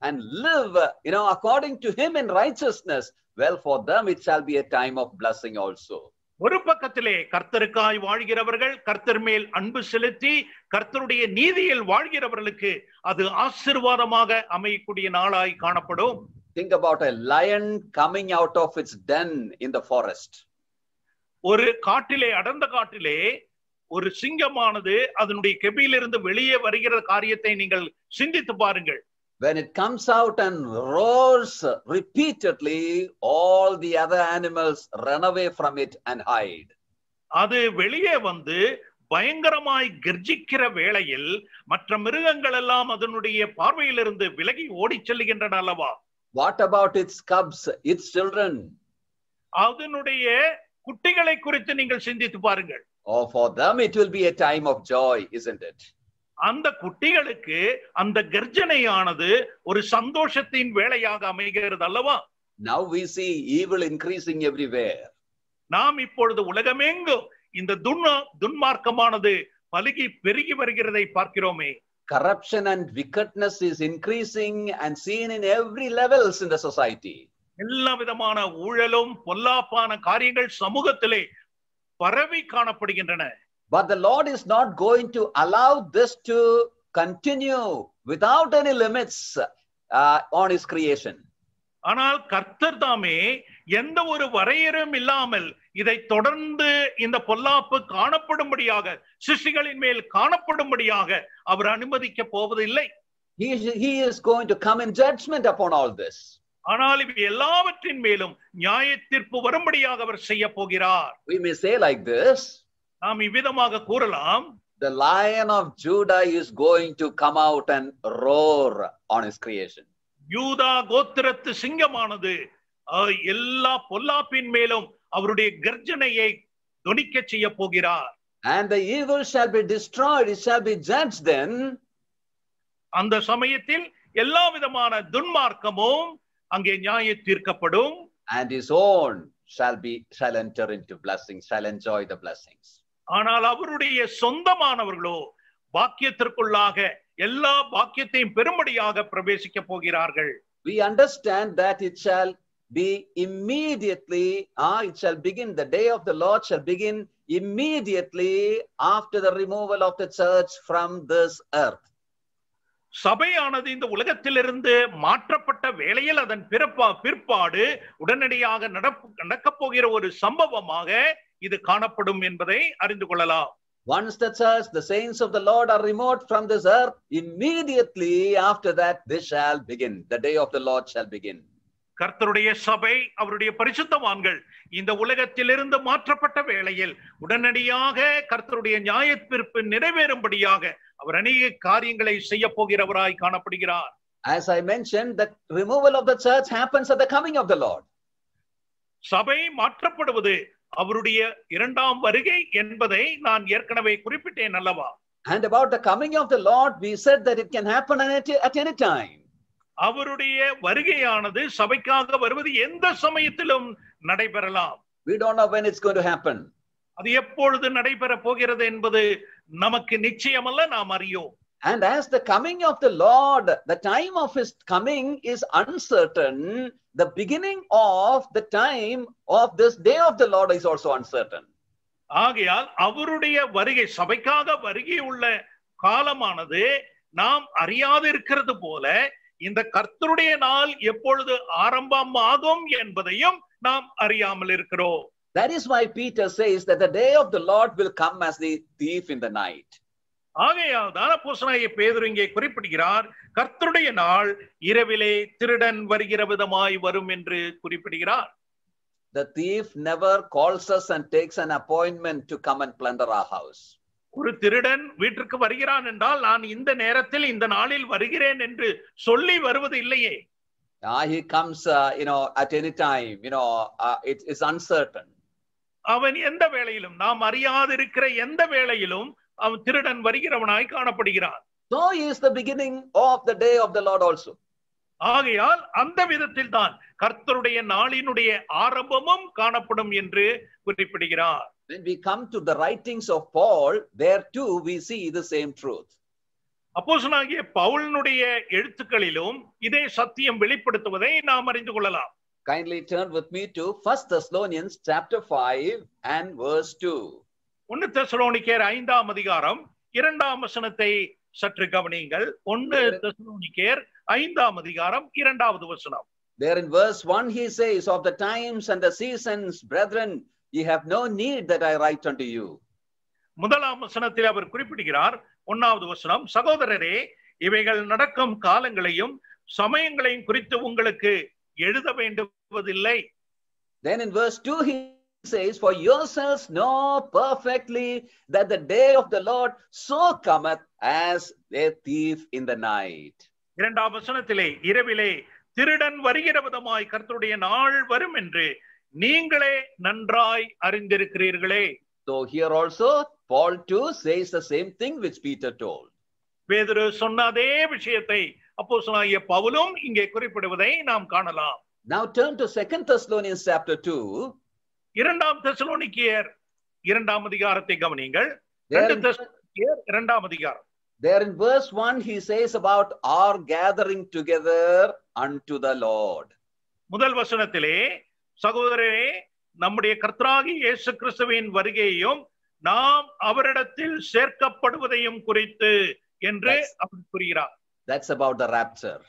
and live, according to him in righteousness, well, for them it shall be a time of blessing also. ஒரு பக்கத்திலே கர்த்தருக்காய் வாழ்கிறவர்கள், கர்த்தர் மேல் அன்பு செலுத்தி கர்த்தருடைய நீதியில் வாழ்கிறவர்களுக்கு அது ஆசீர்வாதமாக அமையக்கூடிய நாளாய் காணப்படும். Think about a lion coming out of its den in the forest. ஒரு காட்டிலே, அடர்ந்த காட்டிலே ஒரு சிங்கமானது அதனுடைய கெபியிலிருந்து வெளியே வருகிற காரியத்தை நீங்கள் சிந்தித்து பாருங்கள். When it comes out and roars repeatedly, all the other animals run away from it and hide. அது வெளியே வந்து பயங்கரமாய் கர்ஜிக்கிற வேளையில் மற்ற மிருகங்கள் எல்லாம் அதனுடைய பார்வையிலிருந்து விலகி ஓடிச் செல்கின்றன அல்லவா? What about its cubs, its children? அதனுடைய குட்டிகளை குறித்து நீங்கள் சிந்தித்து பாருங்கள். Oh, for them it will be a time of joy, isn't it? அந்த குட்டிகளுக்கு அந்த கர்ஜனையானது ஒரு சந்தோஷத்தின் வேளையாக அமைகிறது அல்லவா? Now we see evil increasing everywhere. நாம் இப்பொழுது உலகமெங்கும் இந்த துன்மார்க்கமானது பலுகி பெருகி வருகிறதை பார்க்கிறோமே. Corruption and wickedness is increasing and seen in every levels in the society. எல்லா விதமான ஊழலும் பொல்லாப்பான காரியங்கள் சமூகத்திலே பரவி காணப்படுகின்றன. But the Lord is not going to allow this to continue without any limits on his creation. ஆனால் கர்த்தர் தாமே எந்த ஒரு வரையறையும் இல்லாமல் இதை தொடர்ந்து இந்த பொல்லாப்பு காணப்படும்படியாக, சிருஷ்டிகளின் மேல் காணப்படும்படியாக அவர் அனுமதிக்க போவதில்லை. He is going to come in judgment upon all this. ஆனால் இவை எல்லாவற்றின் மேலும் நியாய தீர்ப்பு வரும்படியாக அவர் செய்ய போகிறார். We may say like this. நாம் இவ்விதமாக கூறலாம். The Lion of Judah is going to come out and roar on his creation. யூதா கோத்திரத்து சிங்கமானது எல்லா பொல்லாப்பின் மேலும் அவருடைய கர்ஜனையை தொனிக்க செய்ய போகிறார். And the evil shall be destroyed, it shall be judged then. அந்த சமயத்தில் எல்லா விதமான துன்மார்க்கமும் அங்கே நியாய தீர்க்கப்படும். And his own shall enter into blessings, shall enjoy the blessings. ஆனால் அவருடைய சொந்தமானவர்களோ பாக்கியத்திற்குள்ளாக எல்லா பாக்கியத்தையும் பெரும்படியாக பிரவேசிக்க போகிறார்கள். We understand that it shall be immediately, it shall begin, the day of the Lord shall begin immediately after the removal of the church from this earth. சபையானது இந்த உலகத்திலிருந்து மாற்றப்பட்ட வேளையில் அதன் பிற்பாடு உடனடியாக நடக்கப் போகிற ஒரு சம்பவமாக இது காணப்படும் என்பதை அறிந்து கொள்ளலாம். Once the church, the saints of the Lord are removed from this earth, immediately after that this shall begin. The day of the Lord shall begin. கர்த்தருடைய சபை, அவருடைய பரிசுத்தவான்கள் இந்த உலகத்திலிருந்து மாற்றப்பட்ட வேளையில் உடனடியாக கர்த்தருடைய நியாயத்தீர்ப்பு நிறைவேறும்படியாக அவர் அநேக காரியங்களை செய்ய போகிறவராய் காணப்படுகிறார். As I mentioned, the removal of the church happens at the coming of the Lord. சபை மாற்றப்படுவது அவருடைய இரண்டாம் வருகை என்பதை நான் ஏற்கனவே குறிப்பிட்டேன் அல்லவா? And about the coming of the Lord, we said that it can happen at any time. அவருடைய வருகையானது சபைக்காக வருவது எந்த சமயத்திலும் நடைபெறலாம். We don't know when it's going to happen. அது எப்பொழுது நடைபெற போகிறது என்பது நமக்கு நிச்சயமல்ல, நாம் அறியோம். And as the coming of the Lord, the time of his coming is uncertain, the beginning of the time of this day of the Lord is also uncertain. ஆகையால் அவருடைய வருகை, சபைக்காக வருகை உள்ள காலமானது நாம் அறியாது இருக்கிறது போல இந்த கர்த்தருடைய நாள் எப்பொழுது ஆரம்பமாகும் என்பதையும் நாம் அறியாமல் இருக்கிறோம். That is why Peter says that the day of the Lord will come as the thief in the night. ஆகையால் தான் அப்போஸ்தலனாகிய பேதுரு இங்கே குறிப்பிடுகிறார், கர்த்தருடைய நாள் இரவிலே திருடன் வருகிற விதமாய் வரும் என்று குறிப்பிடுகிறார். The thief never calls us and takes an appointment to come and plunder our house. ஒரு திருடன் வீட்டிற்கு வருகிறான் என்றால் நான் இந்த நேரத்தில் இந்த நாளில் வருகிறேன் என்று சொல்லி வருவது இல்லையே. He comes at any time, it is uncertain. அவன் எந்த வேளையிலும், நாம் அறியாதிருக்கிற எந்த வேளையிலும் அவன் திருடன் வருகிறவனாய் காணப்படுகிறான். So is the beginning of the day of the Lord also. ஆகையால் அந்த விதத்தில் தான் கர்த்தருடைய நாளினுடைய ஆரம்பமும் காணப்படும் என்று குறிப்பிடுகிறார். When we come to the writings of Paul, there too we see the same truth. அப்போஸ்தலனாகிய பவுலினுடைய எழுத்துக்களிலும் இதே சத்தியம் வெளிப்படுத்துவதை நாம் அறிந்து கொள்ளலாம். Kindly turn with me to 1 Thessalonians chapter 5 and verse 2. 1 தெசலோனிக்கேயர் 5ஆம் அதிகாரம் 2ஆம் வசனத்தை சற்று கவனியுங்கள். 1 தெசலோனிக்கேயர் 5ஆம் அதிகாரம் 2வது வசனம். There in verse 1 he says, of the times and the seasons, brethren, ye have no need that I write unto you. முதலாம் வசனத்தில் அவர் குறிப்பிடுகிறார், 1வது வசனம், சகோதரரே, இவைகள் நடக்கும் காலங்களையும் சமயங்களையும் குறித்து உங்களுக்கு எழுத வேண்டுவதில்லை. Then in verse 2 he says, for yourselves know perfectly that the day of the Lord so cometh as a thief in the night. இரண்டாம் வசனத்திலே, இரவிலே திருடன் வருகிற விதமாய் கர்த்தருடைய நாள் வரும் என்று நீங்களே நன்றாய் அறிந்திருக்கிறீர்களே. So here also Paul too says the same thing which Peter told. பேதுரு சொன்ன அதே விஷயத்தை அப்போஸ்தலனாகிய பவுலும் இங்கே குறிப்பிடுவதை நாம் காணலாம். Now turn to 2 Thessalonians chapter 2. இரண்டாம் தெசலோனிக்கேயர் 2ஆம் அதிகாரத்தை கவனியுங்கள். 2 தெசலோனிக்கேயர் 2ஆம் அதிகாரம். There in verse 1 he says about our gathering together unto the Lord. முதல் வசனத்திலே, சகோதரரே, நம்முடைய கர்த்தராகிய இயேசு கிறிஸ்துவின் வருகையையும் நாம் அவரிடத்தில் சேர்க்கப்படுவதையும் குறித்து என்று அவர் கூறுகிறார். That's about the rapture.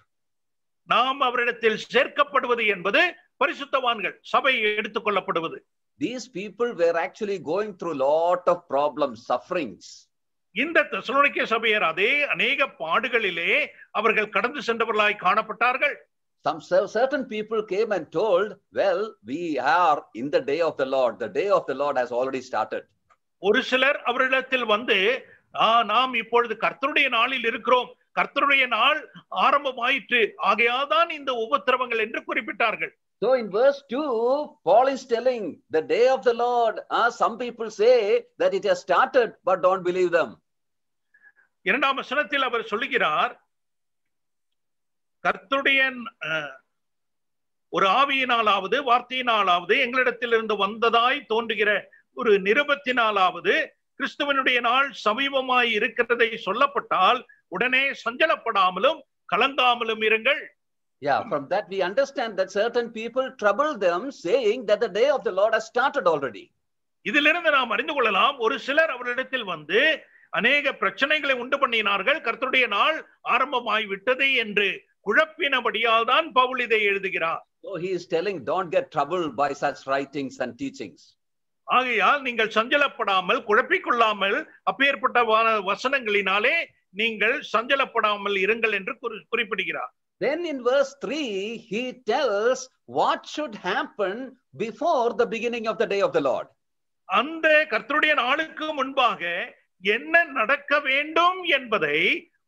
நாம் அவரிடத்தில் சேர்க்கப்படுவது என்பது பரிசுத்தவான்கள் சபை எடுத்துக் கொள்ளப்படுவது. These people were actually going through lot of problems, sufferings. இந்த தெசலோனிக்கே சபையர் அதே அநேக பாடுகளிலே அவர்கள் கடந்து சென்றவர்களாய் காணப்பட்டார்கள். Some certain people came and told, well, we are in the day of the Lord. The day of the Lord has already started. ஒரு சிலர் அவரிடத்தில் வந்து, நாம் இப்பொழுது கர்த்தருடைய நாளில் இருக்கிறோம், கர்த்தருடைய நாள் ஆரம்பமாயிற்று, ஆகையாதான் இந்த உபத்திரவங்கள் என்று குறிப்பிட்டார்கள். So in verse 2, Paul is telling the day of the Lord. Some people say that it has started, but don't believe them. இரண்டாம் வசனத்தில் அவர் சொல்லுகிறார், கர்த்தருடைய ஒரு ஆவியினாலாவது வார்த்தையினாலாவது எங்களிடத்திலிருந்து வந்ததாய் தோன்றுகிற ஒரு நிருபத்தினாலாவது கிறிஸ்துவனுடைய நாள் சமீபமாய் இருக்கிறதை சொல்லப்பட்டால் உடனே சஞ்சலப்படாமலும் கலங்காமலும் இருங்கள். Yeah, from that we understand that certain people trouble them saying that the day of the Lord has started already. இதிலிருந்து நாம் அறிந்து கொள்ளலாம், ஒரு சிலர் அவரிடத்தில் வந்து அநேக பிரச்சனைகளை உண்டு பண்ணினார்கள், கர்த்தருடைய நாள் ஆரம்பமாய் விட்டது என்று குழப்பினபடியால் தான் பவுல் இதை எழுதுகிறார். So he is telling, don't get troubled by such writings and teachings. ஆகையால் நீங்கள் சஞ்சலப்படாமல் குழப்பிக்கொள்ளாமல் அப்பேற்பட்ட வசனங்களினாலே நீங்கள் சஞ்சலப்படாமல் இருங்கள் என்று குறிப்பிடுகிறார். Then in verse 3 he tells what should happen before the beginning of the day of the Lord. அந்த கர்த்தருடைய நாளுக்கு முன்பாக என்ன நடக்க வேண்டும் என்பதை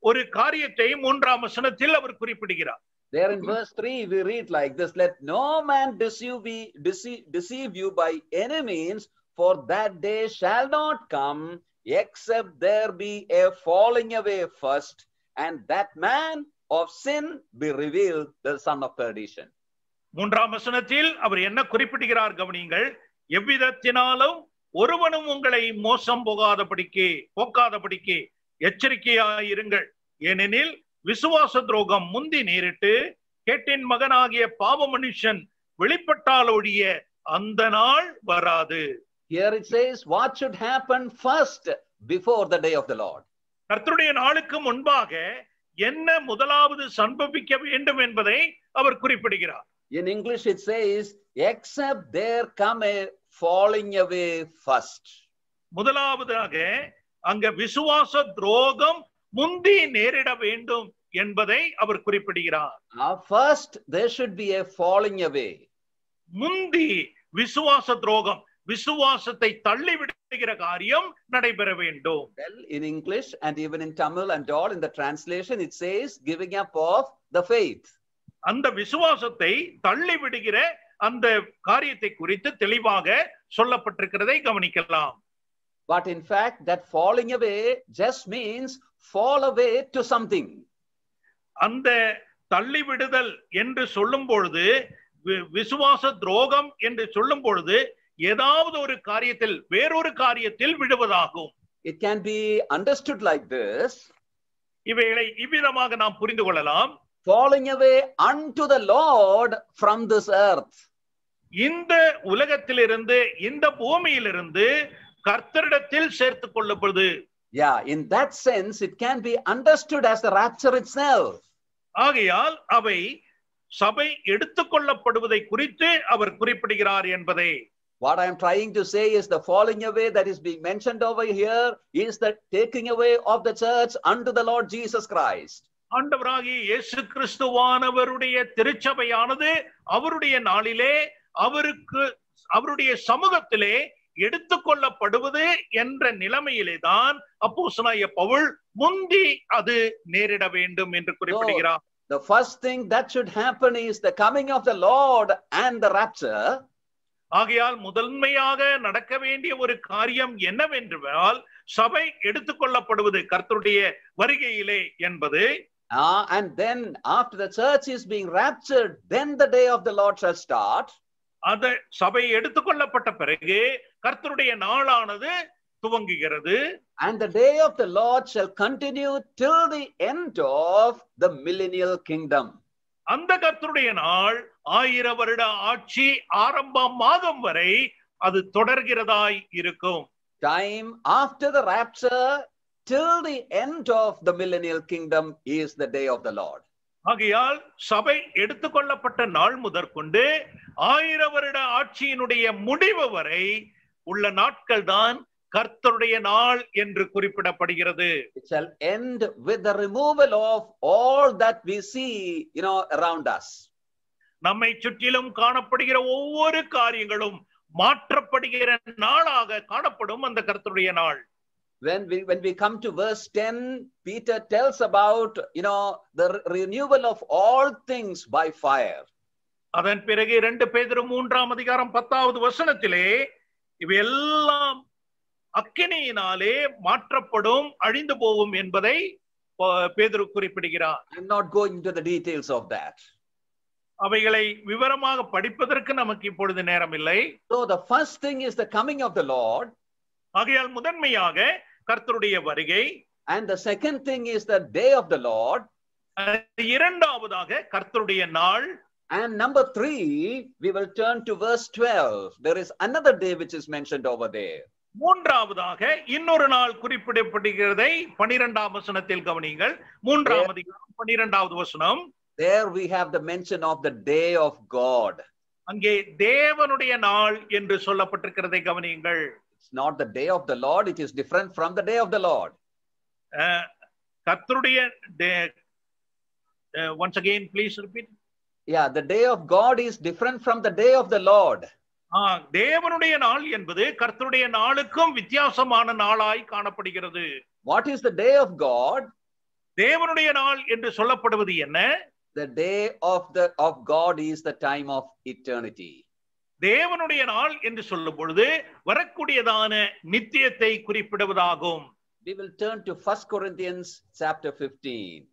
ஒரு காரியத்தை 3ஆம் வசனத்தில் அவர் குறிப்பிடுகிறார். There in verse 3 we read like this, let no man deceive you by any means, for that day shall not come except there be a falling away first, and that man of sin be revealed, the son of perdition. 3ஆம் வசனத்தில் அவர் என்ன குறிப்பிடுகிறார் கவனியுங்கள். எவ்விதத்தினாலும் ஒருவனும் உங்களை மோசம் போக்காதபடிக்கு எச்சரிக்கையாயிருங்கள். ஏனெனில் விசுவாச துரோகம் முந்தி நேரிட்டு கேட்டின் மகனாகிய பாவ மனுஷன் வெளிப்பட்டால் ஒழிய அந்த நாள் வராது. Here it says what should happen first before the day of the Lord. கர்த்தருடைய நாளுக்கு முன்பாக என்ன முதலாவது சம்பவிக்க வேண்டும் என்பதை அவர் குறிப்பிடுகிறார். In English it says except there come a falling away first. முதலாவதாக அங்க விசுவாச துரோகம் முந்தி நேரிட வேண்டும் என்பதை அவர் குறிப்பிடுகிறார். First there should be a falling away. முந்தி விசுவாச துரோகம், விசுவாசத்தை தள்ளி விடுகிற காரியம் நடைபெற வேண்டும். Well, in English and even in Tamil and all in the translation it says giving up of the faith. அந்த விசுவாசத்தை தள்ளி விடுகிற அந்த காரியத்தை குறித்து தெளிவாக சொல்லப்பட்டிருக்கிறதை கவனிக்கலாம். But in fact that falling away just means fall away to something. அந்த தள்ளிவிடுதல் என்று சொல்லும் பொழுது, விசுவாச துரோகம் என்று சொல்லும் பொழுது ஏதாவது ஒரு காரியத்தில் வேறொரு காரியத்தில் விடுவதாகும். It can be understood like this. இவைகளை இவ்விதமாக நாம் புரிந்து கொள்ளலாம். Falling away unto the Lord from this earth. இந்த உலகத்திலிருந்து, இந்த பூமியிலிருந்து கர்த்தரிடத்தில் சேர்த்துக் கொள்ளப்படுது. Yeah, in that sense it can be understood as the rapture itself. ஆகையால் அவை சபை எடுத்துக்கொள்ளப்படுவதை குறித்து அவர் குறிப்பிடுகிறார் என்பதை. What I am trying to say is the falling away that is being mentioned over here is the taking away of the church unto the Lord Jesus Christ. ஆண்டவராகிய இயேசு கிறிஸ்துவானவருடைய திருச்சபையானது அவருடைய நாளிலே அவருடைய சமூகத்திலே எடுத்துக்கொள்ளப்படுவது என்ற நிலைமையிலே தான் அப்போஸ்தலனாகிய பவுல் முந்தி அது நேரிட வேண்டும் என்று குறிப்பிடுகிறார். The first thing that should happen is the coming of the Lord and the rapture. ஆகையால் முதன்மையாக நடக்க வேண்டிய ஒரு காரியம் என்னவென்றால் சபை எடுத்துக்கொள்ளப்படுவது கர்த்தருடைய வருகையிலே என்பது. And then after the church is being raptured, then the day of the Lord shall start. அந்த சபை எடுத்துக்கொள்ளப்பட்ட பிறகு கர்த்தருடைய நாளானது துவங்குகிறது. And the day of the Lord shall continue till the end of the millennial kingdom. அந்த கர்த்தருடைய நாள் 1000 வருட ஆட்சி ஆரம்பமாகும் வரை அது தொடர்கிறதாய் இருக்கும். Time after the rapture till the end of the millennial kingdom is the day of the Lord. ஆகையால் சபை எடுத்துக்கொள்ளப்பட்ட நாள் முதற்கொண்டு 1000 வருட ஆட்சியினுடைய முடிவு வரை உள்ள நாட்கள் தான் கர்த்தருடைய நாள் என்று குறிப்பிடப்படுகிறது. It shall end with the removal of all that we see, around us. நம்மை சுற்றிலும் காணப்படுகிற ஒவ்வொரு காரியங்களும் மாற்றப்படுகிற நாளாக காணப்படும் அந்த கர்த்தருடைய நாள். When we come to verse 10, Peter tells about, the renewal of all things by fire. அதன் பிறகு 2 பேதுரு 3ஆம் அதிகாரம் 10வது வசனத்திலே இவையெல்லாம் அக்கினியினாலே மாற்றப்படும், அழிந்து போகும் என்பதை பேதுரு குறிப்பிடுகிறார். I'm not going into the details of that. அவைகளை விவரமாக படிப்பதற்கு நமக்கு இப்பொழுது நேரம் இல்லை. So the first thing is the coming of the Lord. ஆகையால் முதன்மையாக கர்த்தருடைய வருகை. And the second thing is the day of the Lord. இரண்டாவதாக கர்த்தருடைய நாள். And number 3, we will turn to verse 12. There is another day which is mentioned over there. மூன்றாவதாக இன்னொரு நாள் குறிப்பிடப்படுகிறதை 12ஆம் வசனத்தில் கவனியுங்கள். 3ஆம் அதிகாரம் 12வது வசனம். There we have the mention of the day of God. அங்கே தேவனுடைய நாள் என்று சொல்லப்பட்டிருக்கிறதை கவனியுங்கள். It's not the day of the Lord, it is different from the day of the Lord. கர்த்தருடைய once again please repeat. Yeah, the day of God is different from the day of the Lord. தேவனுடைய நாள் என்பது கர்த்தருடைய நாளுக்கும் வித்தியாசமான நாளாய் காணப்படுகிறது. What is the day of God? தேவனுடைய நாள் என்று சொல்லப்படுவது என்ன? The day of God is the time of eternity. தேவனுடைய நாள் என்று சொல்லும் பொழுது வரக்கூடியதான நித்தியத்தை குறிப்பிடுவதாகும். We will turn to 1 Corinthians chapter 15.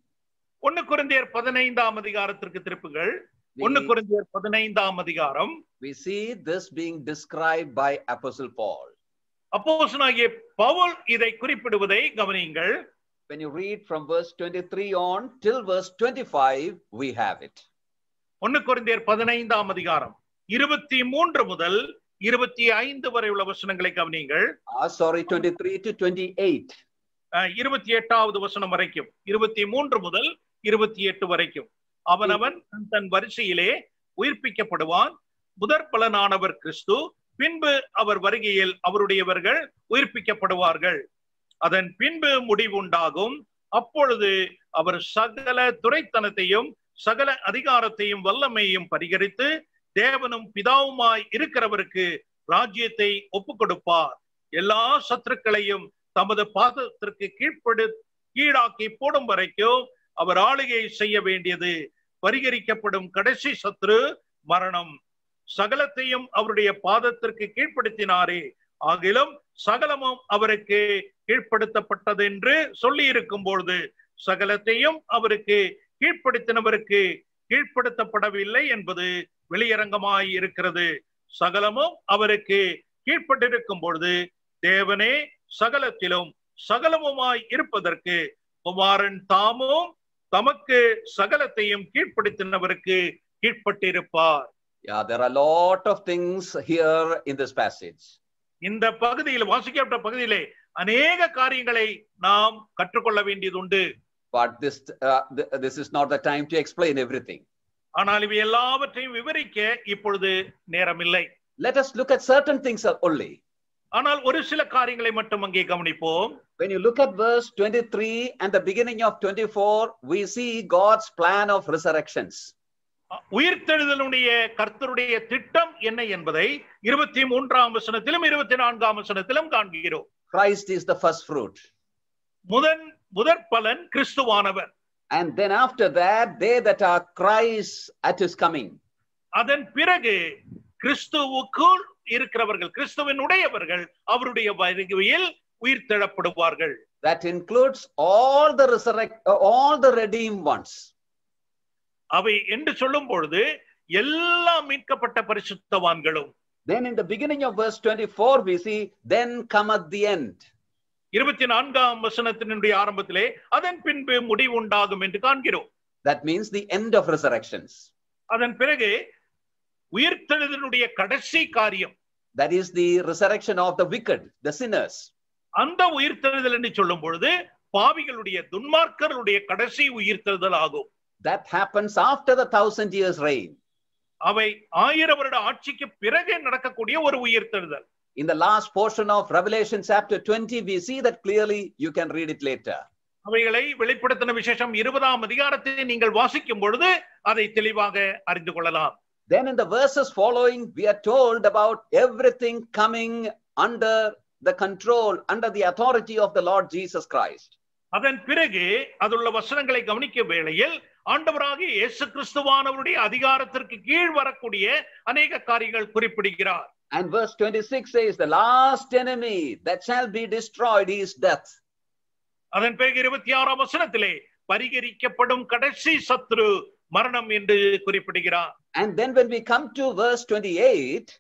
1 கொரிந்தியர் 15ஆம் அதிகாரத்திற்கு திருப்புங்கள். 1 கொரிந்தியர் 15ஆம் அதிகாரம். We see this being described by Apostle Paul. அப்போஸ்தலனாகிய பவுல் இதை குறிப்பிடுவதை கவனியுங்கள். When you read from verse 23 on till verse 25, we have it. 1 கொரிந்தியர் 15ஆம் அதிகாரம் 23 முதல் 25 வரை உள்ள வசனங்களை கவனியுங்கள். 23 to 28. 28வது வசனம் வரைக்கும், 23 முதல் 28 வரைக்கும். அவனவன் தன் வரிசையிலே உயிர்ப்பிக்கப்படுவான். முதற் பலனானவர் கிறிஸ்து, பின்பு அவர் வருகையில் அவருடையவர்கள் உயிர்ப்பிக்கப்படுவார்கள். அதன் பின்பு முடிவுண்டாகும். அப்பொழுது அவர் சகல துரைத்தனத்தையும் சகல அதிகாரத்தையும் வல்லமையும் பரிகரித்து தேவனும் பிதாவுமாய் இருக்கிறவருக்கு ராஜ்யத்தை ஒப்புக் கொடுப்பார். எல்லா சத்துருக்களையும் தமது பாதத்திற்கு கீழாக்கி போடும் வரைக்கும் அவர் ஆளுகை செய்ய வேண்டியது. பரிகரிக்கப்படும் கடைசி சத்துரு மரணம். சகலத்தையும் அவருடைய பாதத்திற்கு கீழ்ப்படுத்தினாரே, ஆகிலும் சகலமும் அவருக்கு கீழ்ப்படுத்தப்பட்டது என்று சொல்லி இருக்கும் பொழுது சகலத்தையும் அவருக்கு கீழ்ப்படுத்தினவருக்கு கீழ்ப்படுத்தப்படவில்லை என்பது வெளியரங்கமாய் இருக்கிறது. சகலமும் அவருக்கு கீழ்ப்பட்டிருக்கும் பொழுது தேவனே சகலத்திலும் சகலமுமாய் இருப்பதற்கு குமாரன் தாமும் தமக்கு சகலத்தையும் கீழ்ப்படுத்தினவருக்கு கீழ்ப்பட்டிருப்பார். Yeah, there are a lot of things here in this passage. இந்த பகுதியில் வாசிக்கப்பட்ட பகுதியிலே அநேக காரியங்களை நாம் கற்றுக்கொள்ள வேண்டியது உண்டு. But this is not the time to explain everything. ஆனால் இவை எல்லாவற்றையும் விவரிக்க இப்பொழுது நேரமில்லை. Let us look at certain things only. ஆனால் ஒரு சில காரியங்களை மட்டும் அங்கே கவனிப்போம். When you look at verse 23 and the beginning of 24, we see God's plan of resurrections. உயிர்த்தெழுதலுடைய கர்த்தருடைய திட்டம் என்ன என்பதை 23ஆம் வசனத்திலும் 24ஆம் வசனத்திலும் காண்கிறோம். Christ is the first fruit. முதற் பலன் கிறிஸ்துவானவர். And then after that, they that are Christ at his coming. அதன் பிறகு கிறிஸ்துவுக்குள் இருக்கிறவர்கள், கிறிஸ்துவினுடையவர்கள் அவருடைய வருகையில் உயிர்த்தெழப்படுவார்கள். That includes all the redeemed ones. அவை என்று சொல்லும் பொழுது எல்லா மீட்கப்பட்ட பரிசுத்தவான்களும். Then in the beginning of verse 24 we see, then cometh the end. 24ஆம் வசனத்தினுடைய ஆரம்பத்திலே அதன் பின்பு முடிவு உண்டாகும் என்று காண்கிறோம். That means the end of resurrections. அதன் பிறகு உயிர்த்தெழுதலுடைய கடைசி காரியம். That is the resurrection of the wicked, the sinners. அந்த உயிர்த்தெழுதல் என்று சொல்லும் பொழுது பாவிகளுடைய துன்மார்க்கருடைய கடைசி உயிர்த்தெழுதல் ஆகும். That happens after the 1000 years reign. அவை 1000 வருட ஆட்சிக்கு பிறகு நடக்கக்கூடிய ஒரு உயிர்த்தெழுதல். In the last portion of Revelation chapter 20, we see that clearly. You can read it later. அவைகளை வெளிப்படுத்தின விசேஷம் 20ஆம் அதிகாரத்தை நீங்கள் வாசிக்கும் பொழுது அதை தெளிவாக அறிந்து கொள்ளலாம். Then in the verses following, we are told about everything coming under the control, under the authority of the Lord Jesus Christ. அதன் பிறகு அதுள்ள வசனங்களை கவனிக்க வேளையில் ஆண்டவராகிய இயேசு கிறிஸ்துவானவருடைய அதிகாரத்திற்கு கீழ் வரக்கூடிய அநேக காரியங்கள் குறிப்பிடுகிறார். And verse 26 says, the last enemy that shall be destroyed is death. அதன் பிறகு 26ஆம் வசனத்திலே பரிகரிக்கப்படும் கடைசி சத்துரு மரணம் என்று குறிப்பிடுகிறார். And then when we come to verse 28,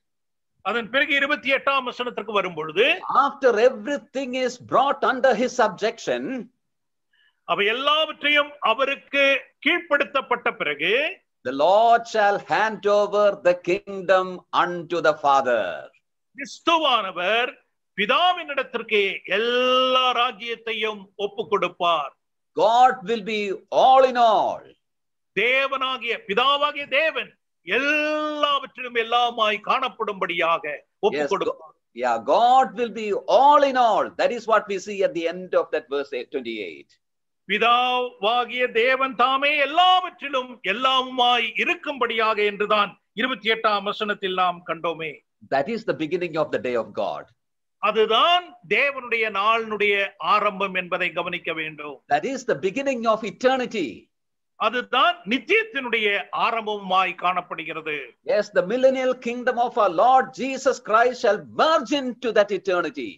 அதன் பிறகு 28ஆம் வசனத்திற்கு வரும் பொழுது, after everything is brought under his subjection, அவை எல்லாவற்றையும் அவருக்கு கீழ்ப்படுத்தப்பட்ட பிறகு, the Lord shall hand over the kingdom unto the Father. கிறிஸ்துவானவர் பிதாவினிடத்திற்கு எல்லா ராஜ்யத்தையும் ஒப்புக் கொடுப்பார். God will be all in all. தேவனாகிய பிதாவாகிய தேவன் எல்லாவற்றிலும் எல்லாமாய் காணப்படும்படியாக ஒப்புக் கொடுப்பார். Yeah, God will be all in all. That is what we see at the end of that verse 28. பிதாவாகிய தேவன் தாமே எல்லாவற்றிலும் எல்லாமுமாய் இருக்கும்படியாக என்றுதான் 28ஆம் வசனத்தில் நாம் கண்டோமே. That is the beginning of the day of God. அதுதான் தேவனுடைய நாளினுடைய ஆரம்பம் என்பதை கவனிக்க வேண்டும். That is the beginning of eternity. அதுதான் நித்தியத்தினுடைய ஆரம்பமாய் காணப்படுகிறது. Yes, the millennial kingdom of our Lord Jesus Christ shall merge into that eternity.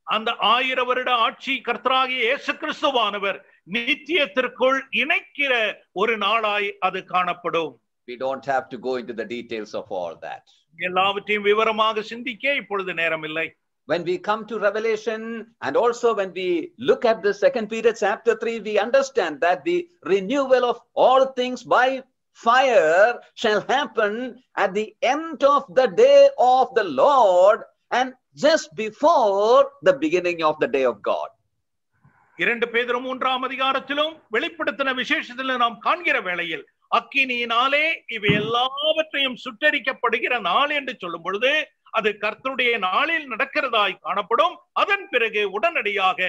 அந்த 1000 வருட ஆட்சி கர்த்தராகிய இயேசு கிறிஸ்துவானவர் நித்தியத்திற்குள் இணைக்கிற ஒரு நாளாய் அது காணப்படும். We don't have to go into the details of all that. எல்லாவற்றையும் விவரமாக சிந்திக்க இப்பொழுது நேரமில்லை. When we come to Revelation, and also when we look at the 2 Peter chapter 3, we understand that the renewal of all things by fire shall happen at the end of the day of the Lord and just before the beginning of the day of God. 2 பேதுரு 3ஆம் அதிகாரத்திலும் வெளிப்படுத்தின விசேஷத்திலும் நாம் காண்கிற வேளையில் அக்கினியினாலே இவை எல்லாவற்றையும் சுட்டரிக்கப்படுகிற நாள் என்று சொல்லும் பொழுது அது கர்த்தருடைய நாளில் நடக்கிறதாய் காணப்படும். அதன் பிறகு உடனடியாக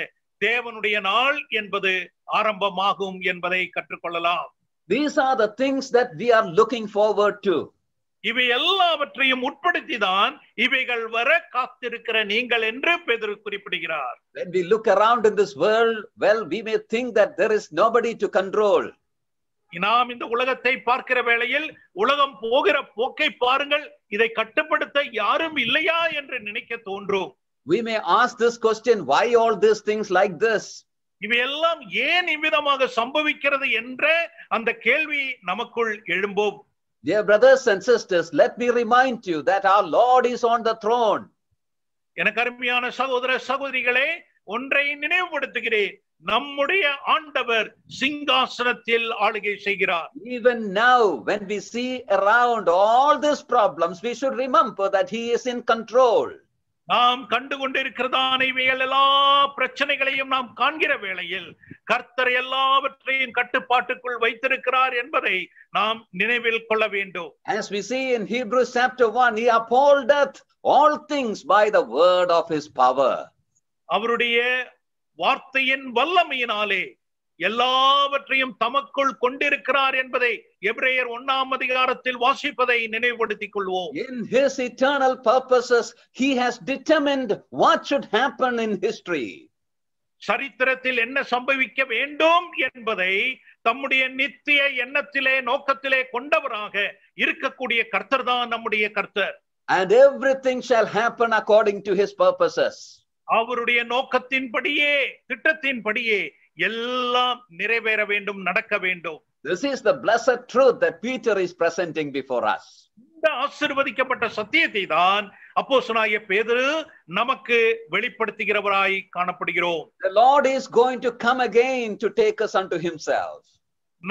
தேவனுடைய நாள் என்பது ஆரம்பமாகும் என்பதை கற்றுக்கொள்ளலாம். These are the things that we are looking forward to. இவை எல்லாவற்றையும் உட்படுத்திதான் இவைகள் வர காத்திருக்கிற நீங்கள் என்று பேதுரு குறிப்பிடுகிறார். When we look around in this world, well, we may think that there is nobody to control. நாம் இந்த உலகத்தை பார்க்கிற வேளையில் உலகம் போகிற போக்கை பாருங்கள், இதை கட்டுப்படுத்த யாரும் இல்லையா என்று நினைக்க தோன்றும். We may ask this question, why all these things like this? இவையெல்லாம் ஏன் இவ்விதமாக சம்பவிக்கிறது என்ற அந்த கேள்வி நமக்குள் எழும்பும். Dear brothers and sisters, let me remind you that our Lord is on the throne. எனக்கு அருமையான சகோதர சகோதரிகளே, ஒன்றை நினைவுபடுத்துகிறேன். நம்முடைய ஆண்டவர் சிங்காசனத்தில் ஆளுகை செய்கிறார். Even now, when we see around all these problems, we should remember that he is in control. நாம் கண்டு கொண்டிருக்கிறதான இவைகள் எல்லா பிரச்சனைகளையும் நாம் காண்கிற வேளையில் கர்த்தர் எல்லாவற்றையும் கட்டுப்பாட்டுக்குள் வைத்திருக்கிறார் என்பதை நாம் நினைவில் கொள்ள வேண்டும். As we see in Hebrews chapter 1, he upholdeth all things by the word of his power. அவருடைய வார்த்தையின் வல்லமையினாலே எல்லாவற்றையும் தமக்குள் கொண்டிருக்கிறார் என்பதை எபிரேயர் 1ஆம் அதிகாரத்தில் வாசிப்பதை நினைவுபடுத்திக் கொள்வோம். In his eternal purposes, he has determined what should happen in history. சரித்திரத்தில் என்ன சம்பவிக்க வேண்டும் என்பதை தம்முடைய நித்திய எண்ணத்திலே நோக்கத்திலே கொண்டவராக இருக்கக்கூடிய கர்த்தர் தான் நம்முடைய கர்த்தர். And everything shall happen according to his purposes. அவருடைய நோக்கத்தின்படியே திட்டத்தின்படியே எல்லாம் நிறைவேற வேண்டும், நடக்க வேண்டும். This is the blessed truth that Peter is presenting before us. இந்த ஆசீர்வதிக்கப்பட்ட சத்தியத்தை தான் அப்போஸ்தலனாகிய பேதுரு நமக்கு வெளிப்படுத்துகிறவராய் காணப்படுகிறோம். The Lord is going to come again to take us unto himself.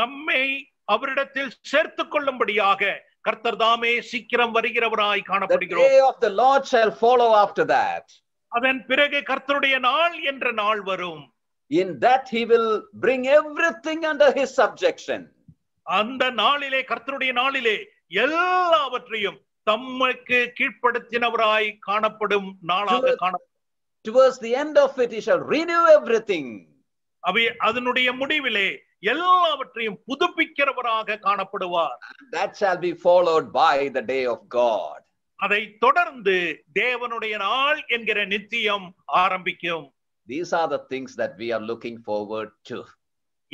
நம்மை அவரிடத்தில் சேர்த்துக் கொள்ளும்படியாக கர்த்தர் தாமே சீக்கிரம் வருகிறவராய் The காணப்படுகிறோம். day of the Lord shall follow after that. அதன் பிறகு கர்த்தருடைய நாள் என்ற நாள் வரும். In that he will bring everything under his subjection. அந்த நாளிலே, கர்த்தருடைய நாளிலே எல்லாவற்றையும் தமக்கு கீழ்ப்படுத்தினவராய் காணப்படும் நாளாக காணப்படும். Towards the end of it, he shall renew everything. அதனுடைய முடிவிலே எல்லாவற்றையும் புதுப்பிக்கிறவராக காணப்படுவார். That shall be followed by the day of God. அதை தொடர்ந்து தேவனுடைய நாள் என்கிற நித்தியம் ஆரம்பிக்கும். These are the things that we are looking forward to.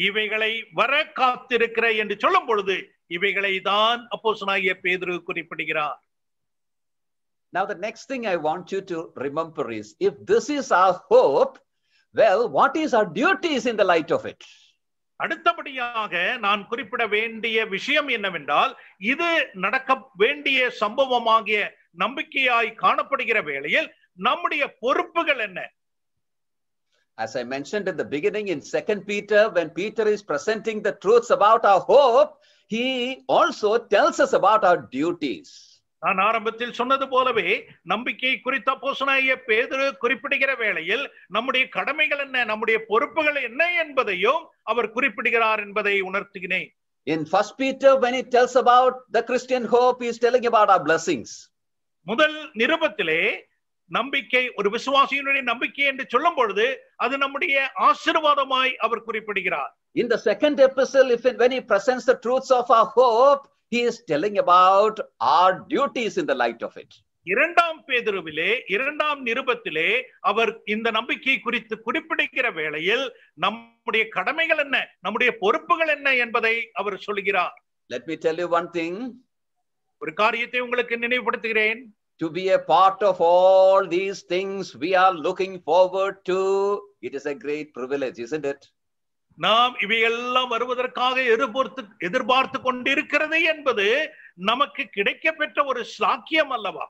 இவைகளை வர காத்திருக்கிற என்று சொல்லும் பொழுது இவைகளை தான் அப்போஸ்தலனாகிய பேதுரு குறிப்பிடுகிறார். Now the next thing I want you to remember is, if this is our hope, well, what is our duties in the light of it? அடுத்தபடியாக நான் குறிப்பிட வேண்டிய விஷயம் என்னவென்றால், இது நடக்க வேண்டிய சம்பவமாகிய நம்பிக்கையாய் காணப்படுகிற வேளையில் நம்முடைய பொறுப்புகள் என்ன? As I mentioned in the beginning in 2 Peter, when Peter is presenting the truths about our hope, he also tells us about our duties. நான் ஆரம்பத்தில் சொன்னது போலவே நம்பிக்கை குறித்த அப்போஸ்தலனாகிய பேதுரு குறிப்பிடுகிற வேளையில் நம்முடைய கடமைகள் என்ன, நம்முடைய பொறுப்புகள் என்ன என்பதையும் அவர் குறிப்பிடுகிறார் என்பதை உணர்த்துகிறேன். In 1 Peter, when he tells about the Christian hope, he is telling about our blessings. முதல் நிருபத்திலே நம்பிக்கை, ஒரு விசுவாசியினுடைய நம்பிக்கை என்று சொல்லும் பொழுது அது நம்முடைய ஆசீர்வாதமாய் அவர் குறிப்பிடுகிறார். In the second epistle, when he presents the truths of our hope, he is telling about our duties in the light of it. இரண்டாம் பேதுருவிலே, இரண்டாம் நிருபத்திலே அவர் இந்த நம்பிக்கை குறித்து குறிப்பிடுகிற வேளையில் நம்முடைய கடமைகள் என்ன, நம்முடைய பொறுப்புகள் என்ன என்பதை அவர் சொல்கிறார். Let me tell you one thing. ஒரு காரியத்தை உங்களுக்கு நினைவுபடுத்துகிறேன். To be a part of all these things we are looking forward to, it is a great privilege, isn't it? நாம் இவையெல்லாம் வருவதற்காக எதிர்பார்த்து கொண்டிருக்கிறது என்பது நமக்கு கிடைக்க பெற்ற ஒரு சாக்கியம் அல்லவா?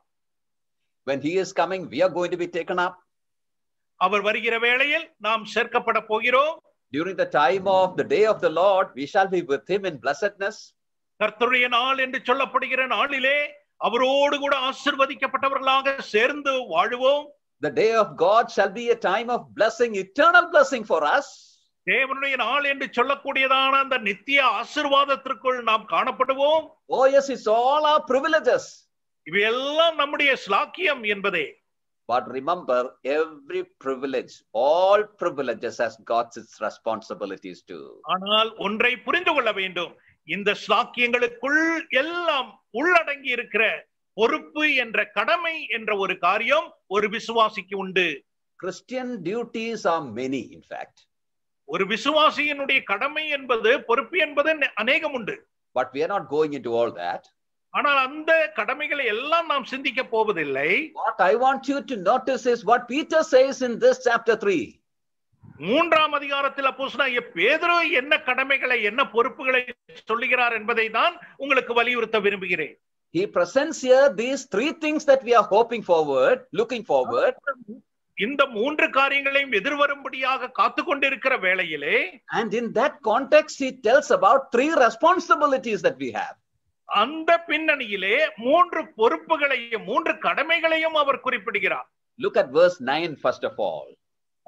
When he is coming, we are going to be taken up. அவர் வருகிற வேளையில் நாம் சேர்க்கப்பட போகிறோம். During the time of the day of the Lord, we shall be with him in blessedness. கர்த்தருடைய நாள் என்று சொல்லப்படுகிற நாளிலே அவரோடு கூட ஆசீர்வதிக்கப்பட்டவர்களாக சேர்ந்து வாழுவோம். The day of God shall be a time of blessing, eternal blessing for us. தேவனுடைய நாள் என்று சொல்லக்கூடியதான அந்த நித்திய ஆசீர்வாதத்திற்குள் நாம் காணப்படுவோம். Oh yes, it's all our privileges. இவையெல்லாம் நம்முடைய ஸ்லாக்கியம் என்பதே. But remember, every privilege, all privileges has got its responsibilities too. ஆனால் ஒன்றை புரிந்து கொள்ள வேண்டும். இந்த ஸ்லாக்கியங்களுக்குள் எல்லாம் உள்ளடங்கி இருக்கிற பொறுப்பு என்ற கடமை என்ற ஒரு காரியம் ஒரு விசுவாசிக்கு உண்டு. Christian duties are many, in fact. ஒரு விசுவாசியினுடைய கடமை என்பது, பொறுப்பு என்பது அநேகம் உண்டு. But we are not going into all that. ஆனால் அந்த கடமைகளை எல்லாம் நாம் சிந்திக்க போவதில்லை. What I want you to notice is what Peter says in this chapter 3. மூன்றாம் அதிகாரத்தில் அப்போஸ்தலனாகிய பேதுரு என்ன கடமைகளை என்ன பொறுப்புகளை சொல்லுகிறார் என்பதை தான் உங்களுக்கு வலியுறுத்த விரும்புகிறேன். He presents here these three things that we are looking forward. இந்த மூன்று காரியங்களையும் எதிர்வரும்படியாக காத்து கொண்டிருக்கிற வேளையிலே, and in that context he tells about three responsibilities that we have. அந்த பின்னணியிலே மூன்று பொறுப்புகளையும் மூன்று கடமைகளையும் அவர் குறிப்பிடுகிறார். Look at verse 9 first of all.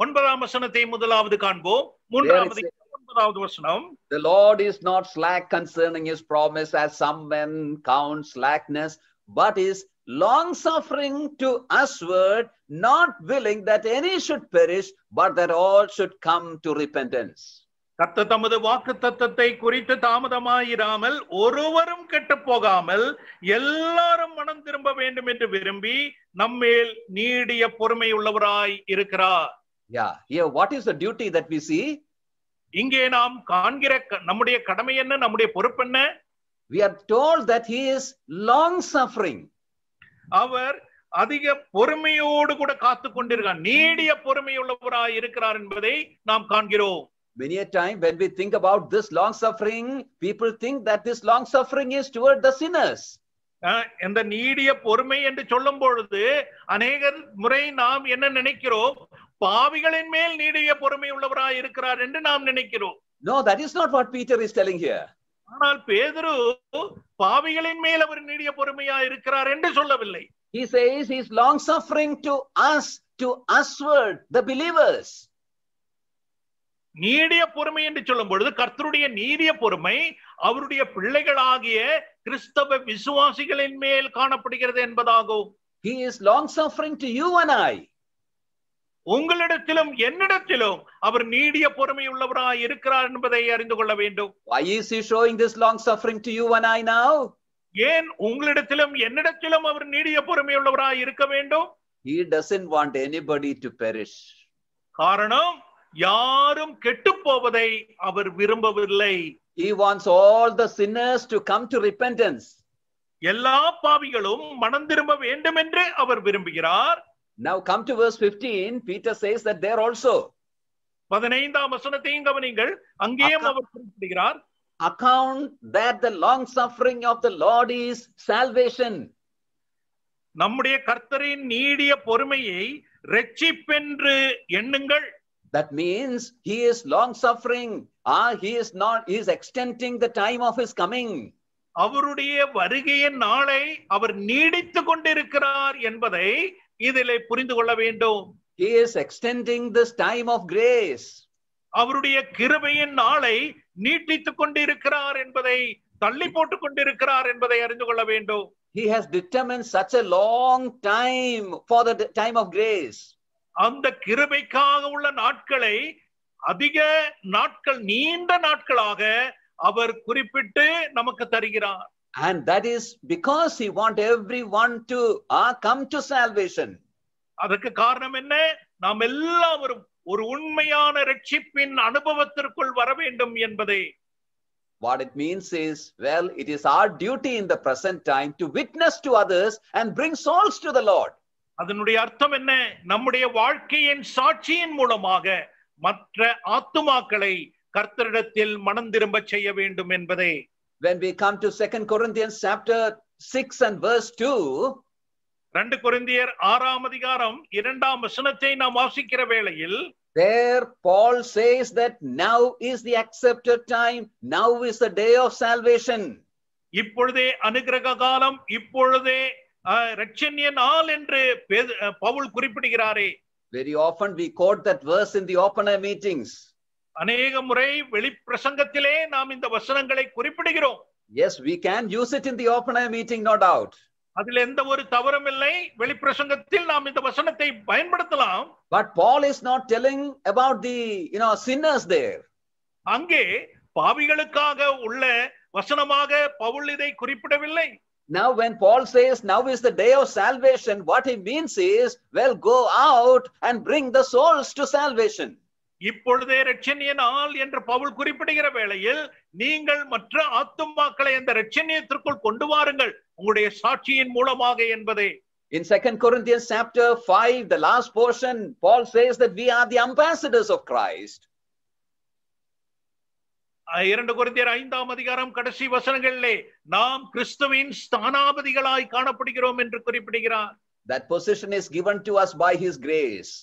9ஆம் வசனத்தை முதலாவது காண்போம். 9வது வசனம். The Lord is not slack concerning his promise, as some men count slackness, but is long suffering to usward, not willing that any should perish, but that all should come to repentance. கர்த்தர் தமது வாக்குத்தத்தத்தை குறித்து தாமதமாயிராமல் ஒருவரும் கெட்டு போகாமல் எல்லாரும் மனம் திரும்ப வேண்டும் என்று விரும்பி நம்மேல் நீடிய பொறுமை உள்ளவராய் இருக்கிறார். Yeah, here what is the duty that we see? இங்கே நாம் காண்கிற நம்முடைய கடமை என்ன, நம்முடைய பொறுப்பு என்ன? We are told that he is long suffering. அவர் அதிக பொறுமையோடு கூட காத்து கொண்டிருக்கிறார், நீடிய பொறுமை உள்ளவராய் இருக்கிறார் என்பதை நாம் காண்கிறோம். Many a time when we think about this long suffering, people think that this long suffering is toward the sinners. இந்த நீடிய பொறுமை என்று சொல்லும் பொழுது அநேக முறை நாம் என்ன நினைக்கிறோம், பாவிகளின் மேல் நீடிய பொறுமை உள்ளவராய் இருக்கிறார் என்று நாம் நினைக்கிறோம். No, that is not what Peter is telling here. ஆனால் பேதுரு பாவிகளின் மேல் அவர் நீடிய பொறுமையாய் இருக்கிறார் என்று சொல்லவில்லை. He says he is long suffering to usward the believers. நீடிய பொறுமை என்று சொல்லும் பொழுது கர்த்தருடைய நீடிய பொறுமை அவருடைய பிள்ளைகளாகிய கிறிஸ்தவ விசுவாசிகளின் மேல் காணப்படுகிறது என்பதாகும். He is long suffering to you and I. உங்களிடத்திலும் என்னிடத்திலும் அவர் நீடிய பொறுமை உள்ளவராய் இருக்கிறார் என்பதை அறிந்து கொள்ள வேண்டும். Why is he showing this long suffering to you and I now? ஏன் உங்களிடத்திலும் என்னிடத்திலும் அவர் நீடிய பொறுமை உள்ளவராய் இருக்க வேண்டும்? He doesn't want anybody to perish. காரணம், யாரும் கெட்டு போவதை அவர் விரும்பவில்லை. He wants all the sinners to come to repentance. எல்லா பாவிகளும் மனம் திரும்ப வேண்டும் என்று அவர் விரும்புகிறார். Now come to verse 15. Peter says that there also. 15ஆம் வசனத்தையும் கவனிங்கள். அங்கேயும் அவர் குறிப்பிடுகிறார், account that the long suffering of the Lord is salvation. நம்முடைய கர்த்தரின் நீடிய பொறுமையை இரட்சிப்பென்று எண்ணுங்கள். That means he is long suffering. He is extending the time of his coming. அவருடைய வருகையின் நாளை அவர் நீடித்துக் கொண்டிருக்கிறார் என்பதை இதிலே புரிந்து கொள்ள வேண்டும். He is extending this time of grace. அவருடைய கிருபையின் நாளை நீட்டித்துக் கொண்டிருக்கிறார் என்பதை, தள்ளி போட்டுக் கொண்டிருக்கிறார் என்பதை அறிந்து கொள்ள வேண்டும். He has determined such a long time for the time of grace. அந்த கிருபைக்காக உள்ள நாட்களை அதிக நாட்கள், நீண்ட நாட்களாக அவர் குறிப்பிட்டு நமக்கு தருகிறார். And that is because he wants everyone to come to salvation. அதற்கு காரணம் என்ன? நாம் எல்லாரும் ஒரு உண்மையான இரட்சிப்பின் அனுபவத்திற்குள் வர வேண்டும் என்பதே. What it means is, well, it is our duty in the present time to witness to others and bring souls to the Lord. அதனுடைய அர்த்தம் என்ன? நம்முடைய வாழ்க்கையின் சாட்சியின் மூலமாக மற்ற ஆத்துமாக்களை கர்த்தரிடத்தில் மனம் திரும்ப செய்ய வேண்டும் என்பதே. When we come to 2 Corinthians chapter 6 and verse 2, 2 கொரிந்தியர் 6ஆம் அதிகாரம் 2ஆம் வசனத்தை நாம் வாசிக்கிற வேளையில், there Paul says that now is the accepted time, now is the day of salvation. இப்பொழுதே அனுக்கிரக காலம், இப்பொழுதே இரட்சணிய நாள் என்று Pavul குறிப்பிடுகிறாரே. Very often we quote that verse in the opener meetings. அநேக முறை வெளிப்பிரசங்கத்திலே நாம் இந்த வசனங்களை குறிப்பிடுகிறோம். Yes, we can use it in the opener meeting, no doubt. அதில் எந்த ஒரு தவறும் இல்லை. வெளிப்பிரசங்கத்தில் நாம் இந்த வசனத்தை பயன்படுத்தலாம். But Paul is not telling about the sinners there. அங்கே பாவிகளுக்காக உள்ள வசனமாக பவுல் இதை குறிப்பிடவில்லை. Now when Paul says now is the day of salvation, what he means is, well, go out and bring the souls to salvation. இப்பொழுதே இரட்சணிய நாள் என்று பவுல் குறிப்பிடுகிற வேளையில், நீங்கள் மற்ற ஆத்துமாக்களை அந்த இரட்சணியத்திற்குள் கொண்டு வாருங்கள் உங்களுடைய சாட்சியின் மூலமாக என்பதே. In 2 Corinthians chapter 5, the last portion, Paul says that we are the ambassadors of Christ. 2 கொரிந்தியர் 5ஆம் அதிகாரம் கடைசி வசனங்களிலே நாம் கிறிஸ்துவின் ஸ்தானாபதிகளாய் காணப்படுகிறோம் என்று குறிப்பிடுகிறார். That position is given to us by his grace.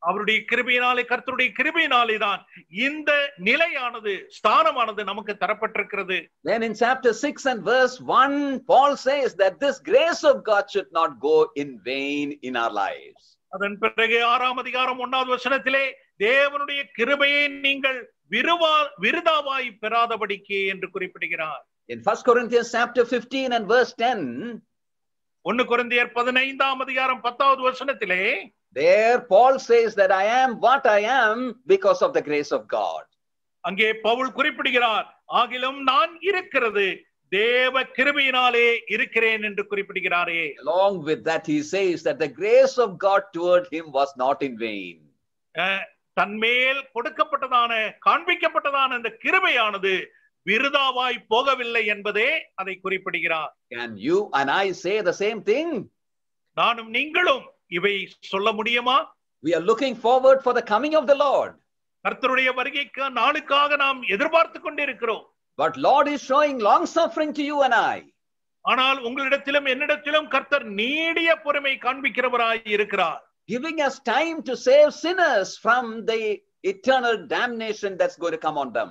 அவருடைய கிருபையினாலே, கர்த்தருடைய கிருபையினாலே தான் இந்த நிலையானது, ஸ்தானமானது நமக்கு தரப்பட்டிருக்கிறது. Then in chapter 6 and verse 1, Paul says that this grace of God should not go in vain in our lives. அதன் பிறகு 6ஆம் அதிகாரம் 1வது வசனத்திலே தேவனுடைய கிருபையை நீங்கள் விருதாவாய் பெறாதபடிக்கு என்று குறிப்பிடுகிறார். In 1 Corinthians chapter 15 and verse 10, 1 கொரிந்தியர் 15ஆம் அதிகாரம் 10வது வசனத்திலே there Paul says that I am what I am because of the grace of God. அங்கே பவுல் குறிப்பிடுகிறார், ஆகிலும் நான் இருக்கிறது தேவ கிருபையினாலே இருக்கிறேன் என்று குறிப்பிடுகிறாரே. Along with that he says that the grace of God toward him was not in vain. தன்மேல் கொடுக்கப்பட்டதான, காண்பிக்கப்பட்டதான இந்த கிருபையானது விருதாவாய் போகவில்லை என்பதே அதை குறிப்பிடுகிறார். Can you and I say the same thing? நானும் நீங்களும் இவை சொல்ல முடியுமா? We are looking forward for the coming of the Lord. கர்த்தருடைய வருகைக்கு நாளுக்காக நாம் எதிர்பார்த்து கொண்டிருக்கிறோம். But Lord is showing long suffering to you and I. ஆனால் உங்களிடத்திலும் என்னிடத்திலும் கர்த்தர் நீடிய பொறுமை காண்பிக்கிறவராய் இருக்கிறார். Giving us time to save sinners from the eternal damnation that's going to come on them.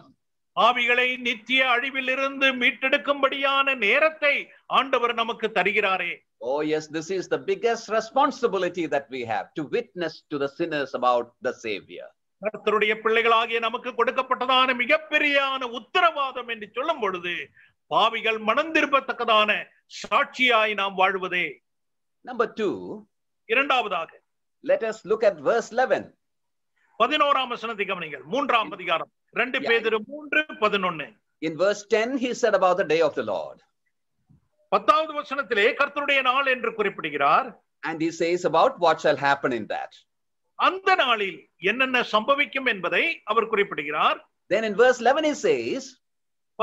ஆவிகளை நித்திய அழிவிலிருந்து மீட்டெடுக்கும்படியான நேரத்தை ஆண்டவர் நமக்கு தருகிறாரே. Oh yes, this is the biggest responsibility that we have, to witness to the sinners about the Savior. கர்த்தருடைய பிள்ளைகளாகிய நமக்கு கொடுக்கப்பட்டதான மிகப்பெரியான உத்தரவாதம் என்று சொல்லும் பொழுது பாவிகள் மனம் திரும்பத்தக்கதான சாட்சியாய் நாம் வாழ்வதே. Number 2, இரண்டாவதாக let us look at verse 11. 11ஆம் வசனத்தை கவனிங்கள். 3ஆம் அதிகாரம் 2 பேதுரு 3:11. In verse 10 he said about the day of the Lord. 10வது வசனத்திலே கர்த்தருடைய நாள் என்று குறிப்பிடுகிறார். And he says about what shall happen in that. அந்த நாளில் என்னென்ன சம்பவிக்கும் என்பதை அவர் குறிப்பிடுகிறார். Then in verse 11 he says,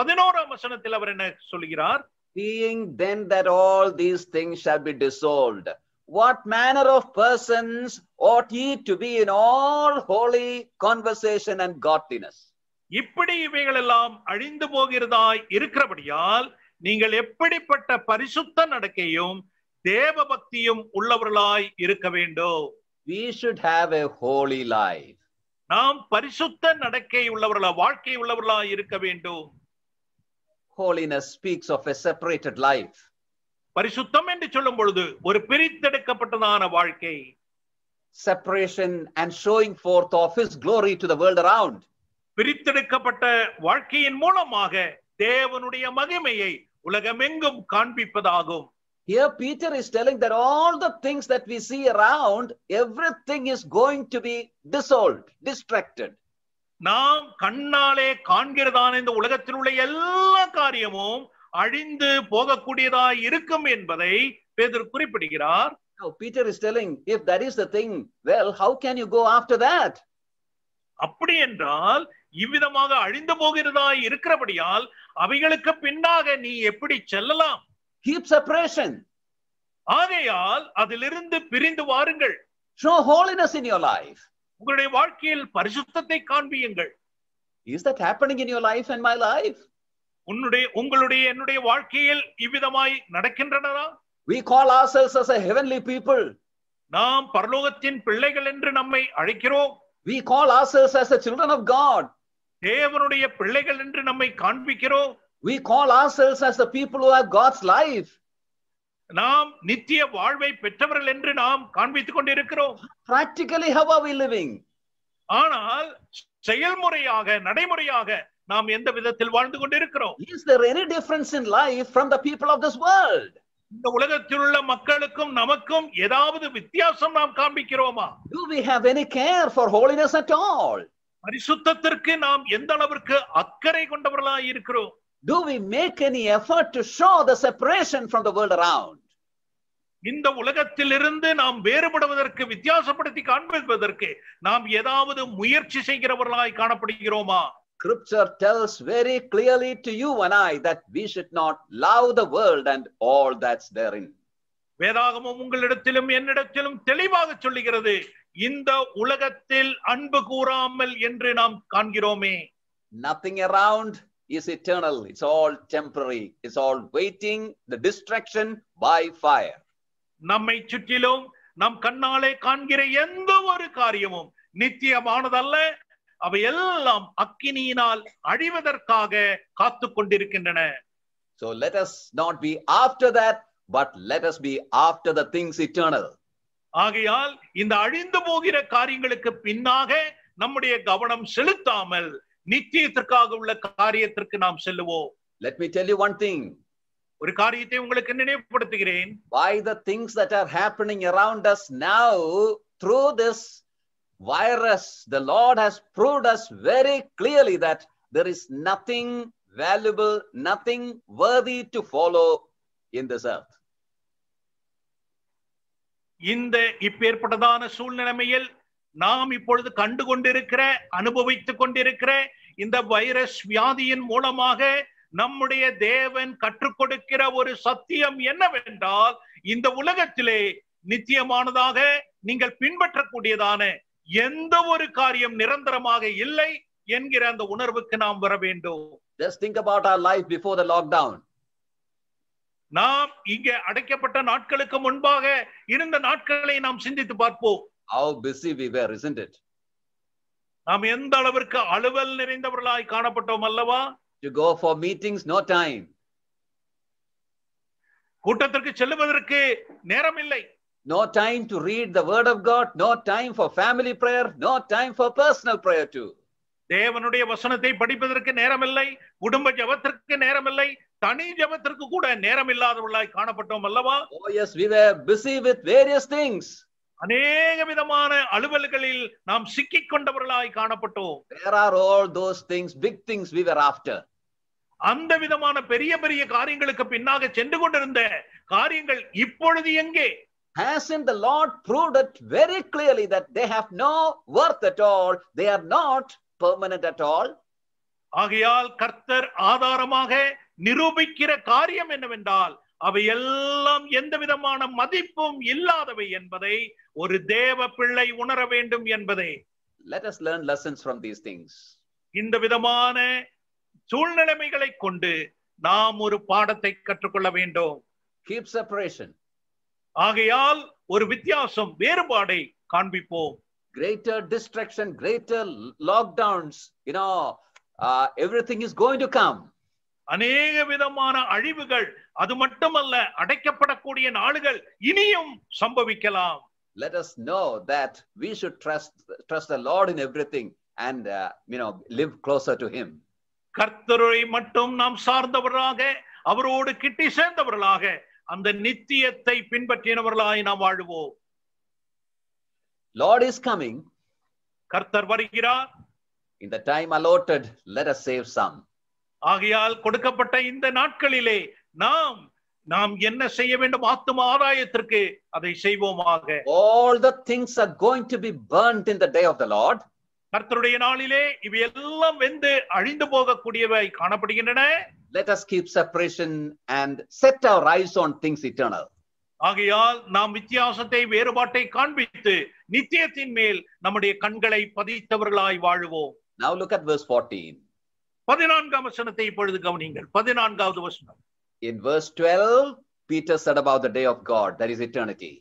11ஆம் வசனத்தில் அவர் என்ன சொல்கிறார்? Seeing then that all these things shall be dissolved, what manner of persons ought ye to be in all holy conversation and godliness? இப்படி இவைகள் எல்லாம் அழிந்து போகிறதாய் இருக்கிறபடியால் நீங்கள் எப்படிப்பட்ட பரிசுத்த நடக்கையும் தேவ பக்தியும் உள்ளவர்களாய் இருக்க வேண்டும். We should have a holy life. நாம் பரிசுத்த நடக்கை உள்ளவர்களா, வாழ்க்கை உள்ளவர்களாய் இருக்க வேண்டும். Holiness speaks of a separated life. பரிசுத்தம் என்று சொல்லும் பொழுது ஒரு பிரித்தெடுக்கப்பட்டதான வாழ்க்கை. Separation and showing forth of his glory to the world around. பிரித்தெடுக்கப்பட்ட வாழ்க்கையின் மூலமாக தேவனுடைய மகிமையை உலகமெங்கும் காண்பிப்பதாகும். Here Peter is telling that all the things that we see around, everything is going to be dissolved, distracted. நாம் கண்ணாலே காண்கிறதான இந்த உலகத்தில் உள்ள எல்லா காரியமும் அழிந்து போகக்கூடியதாய் இருக்கும் என்பதை பேதுரு குறிப்பிடுகிறார். Now Peter is telling, if that is the thing, well, how can you go after that? அப்படி என்றால் இவ்விதமாக அழிந்து போகிறதாய் இருக்கிறபடியால் அவைகளுக்கு பின்னாக நீ எப்படி செல்லலாம்? Keep separation. ஆகையால் அதிலிருந்து பிரிந்து வாருங்கள். Show holiness in your life. உங்களுடைய வாழ்க்கையில் பரிசுத்தத்தை காண்பியுங்கள். Is that happening in your life and my life? உங்களுடைய என்னுடைய வாழ்க்கையில் இவ்விதமாய் நடக்கின்றனரா? We call ourselves as a heavenly people. நாம் பரலோகத்தின் பிள்ளைகள் என்று நம்மை அழைக்கிறோம். We call ourselves as the children of God. தேவனுடைய பிள்ளைகள் என்று நம்மை காண்பிக்கிறோம். We call ourselves as the people who have God's life. நாம் நித்திய வாழ்வை பெற்றவர்கள் என்று நாம் காண்பித்துக் கொண்டிருக்கிறோம். Practically, how are we living? ஆனால் செயல்முறையாக, நடைமுறையாக நாம் எந்த விதத்தில் வாழ்ந்து கொண்டிருக்கிறோம்? Is there any difference in life from the people of this world? இந்த உலகத்தில் உள்ள மக்களுக்கும் நமக்கும் ஏதாவது வித்தியாசம் நாம் காண்பிக்கிறோமா? Do we have any care for holiness at all? பரிசுத்தத்திற்கு நாம் எந்த அளவிற்கு அக்கறை கொண்டவர்களாய் இருக்கிறோம்? Do we make any effort to show the separation from the world around? இந்த உலகத்திலிருந்து நாம் வேறுபடுவதற்கு, வித்தியாசப்படுத்தி காண்பிப்பதற்கு நாம் ஏதாவது முயற்சி செய்கிறவர்களாய் காணப்படுகிறோமா? Scripture tells very clearly to you and I that we should not love the world and all that's therein. வேதாகமம் உங்களிடத்திலும் என்னிடத்திலும் தெளிவாக சொல்லுகிறது, இந்த உலகத்தில் அன்பு கூறாமல் என்று நாம் காண்கிறோமே. Nothing around is eternal. It's all temporary. It's all waiting the destruction by fire. நம்மை சுற்றிலும் நம் கண்ணாலே காண்கிற எந்த ஒரு காரியமும் நித்தியமானதல்ல. அவை எல்லாம் அக்கினியினால் அழிவதற்காக காத்து கொண்டிருக்கின்றன. So let us not be after that, but let us be after the things eternal. ஆகையால் இந்த அழிந்து போகிற காரியங்களுக்கு பின்னாக நம்முடைய கவனம் செலுத்தாமல் நித்தியத்திற்காக உள்ள காரியத்திற்கு நாம் செல்லுவோம். Let me tell you one thing. ஒரு காரியத்தை உங்களுக்கு நினைவுபடுத்துகிறேன். Why the things that are happening around us now through this virus, the Lord has proved us very clearly that there is nothing valuable, nothing worthy to follow in this earth. இந்த இப்பேற்பட்டதான சூழ்நிலைமையில் நாம் இப்பொழுது கண்டு கொண்டிருக்கிற, அனுபவித்துக் கொண்டிருக்கிற இந்த virus வியாதியின் மூலமாக நம்முடைய தேவன் கற்றுக் கொடுக்கிற ஒரு சத்தியம் என்னவென்றால், இந்த உலகத்திலே நித்தியமானதாக நீங்கள் பின்பற்றக்கூடியதான எந்த ஒரு காரியம் நிரந்தரமாக இல்லை என்கிற அந்த உணர்வுக்கு நாம் வர வேண்டும். Just think about our life before the lockdown. நாம் இங்கே அடைக்கப்பட்ட நாட்களுக்கு முன்பாக இருந்த நாட்களை நாம் சிந்தித்து பார்ப்போம். How busy we were, isn't it? நாம் எந்த அளவிற்கு அலுவல் நிறைந்தவர்களாய் காணப்பட்டோம் அல்லவா? To go for meetings, no time. கூட்டத்திற்கு செல்லுவதற்கு நேரம் இல்லை. No time to read the word of God, no time for family prayer, no time for personal prayer too. தேவனுடைய வசனத்தை படிப்பதற்கு நேரமில்லை, குடும்ப ஜெபத்திற்கு நேரமில்லை, தனி ஜெபத்திற்கு கூட நேரம் இல்லாதவர்களாய் காணப்பட்டோம் அல்லவா? Oh yes, we were busy with various things. அநேக விதமான அலுவல்களில் நாம் சிக்கிக் கொண்டவர்களாய் காணப்பட்டோம். There are all those things, big things we were after. அந்த விதமான பெரிய பெரிய காரியங்களுக்கு பின்னாக சென்று கொண்டிருந்த காரியங்கள் இப்பொழுது எங்கே? Hasn't the Lord proved it very clearly that they have no worth at all? They are not permanent at all. ஆகையால் கர்த்தர் ஆதாரமாக நிரூபிக்கிற காரியம் என்னவென்றால், அவை எல்லாம் எந்த விதமான மதிப்பும் இல்லாதவை என்பதை ஒரு தேவ பிள்ளை உணர வேண்டும் என்பதை. Let us learn lessons from these things. இந்த விதமான சூழ்நிலைமைகளை கொண்டு நாம் ஒரு பாடத்தை கற்றுக்கொள்ள வேண்டும். Keep separation. ஆகையால் ஒரு வித்தியாசம், வேறுபாடை காண்பிப்போம். Greater distraction, greater lockdowns, everything is going to come. அநேக விதமான அழிவுகள், அது மட்டுமல்ல அடைக்கப்படக்கூடிய நாளுகள் இனியும் சம்பவிக்கலாம். Let us know that we should trust the Lord in everything and live closer to him. கர்த்தரை மட்டும் நாம் சார்ந்தவர்களாக, அவரோடு கிட்டி சேர்ந்தவர்களாக, அந்த நித்தியத்தை பின்பற்றினவர்களாய் நாம் வாழுவோம். Lord is coming. கர்த்தர் வருகிறார். In the time allotted, let us save some. ஆகையால் கொடுக்கப்பட்ட இந்த நாட்களிலே நாம் என்ன செய்ய வேண்டும்? ஆத்தும ஆதாயத்திற்கு அதை செய்வோமாக. All the things are going to be burnt in the day of the Lord. கர்த்தருடைய நாளிலே இவை எல்லாம் வெந்து அழிந்து போகக்கூடியவை காணப்படுகின்றன. Let us keep separation and set our eyes on things eternal. ஆகையால் நாம் வித்தியாசத்தை, வேறுபாட்டை காண்பித்து நித்தியத்தின் மேல் நம்முடைய கண்களை பதித்தவர்களாய் வாழுவோம். Now look at verse 14. 14ஆம் வசனத்தை இப்பொழுது கவனியுங்கள். 14வது வசனம். In verse 12, Peter said about the day of God, that is eternity.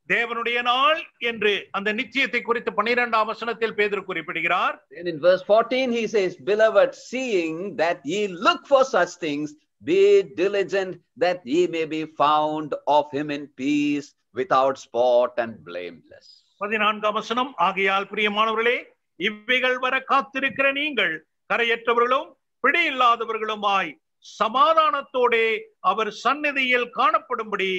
தேவனுடைய நாள் என்று அந்த நித்தியத்தை குறித்து 12ஆம் வசனத்தில் பேதுரு குறிப்பிடுகிறார். And in verse 14 he says, beloved, seeing that ye look for such things, be diligent that ye may be found of him in peace, without spot and blameless. 14ஆம் வசனம். ஆகையால் பிரியமானவர்களே, இவைகள் வர காத்திருக்கிற நீங்கள் கரையற்றவர்களும் பிடி இல்லாதவர்களுமாய் சமாதானத்தோடே அவர் சந்நிதியில் காணப்படும்படி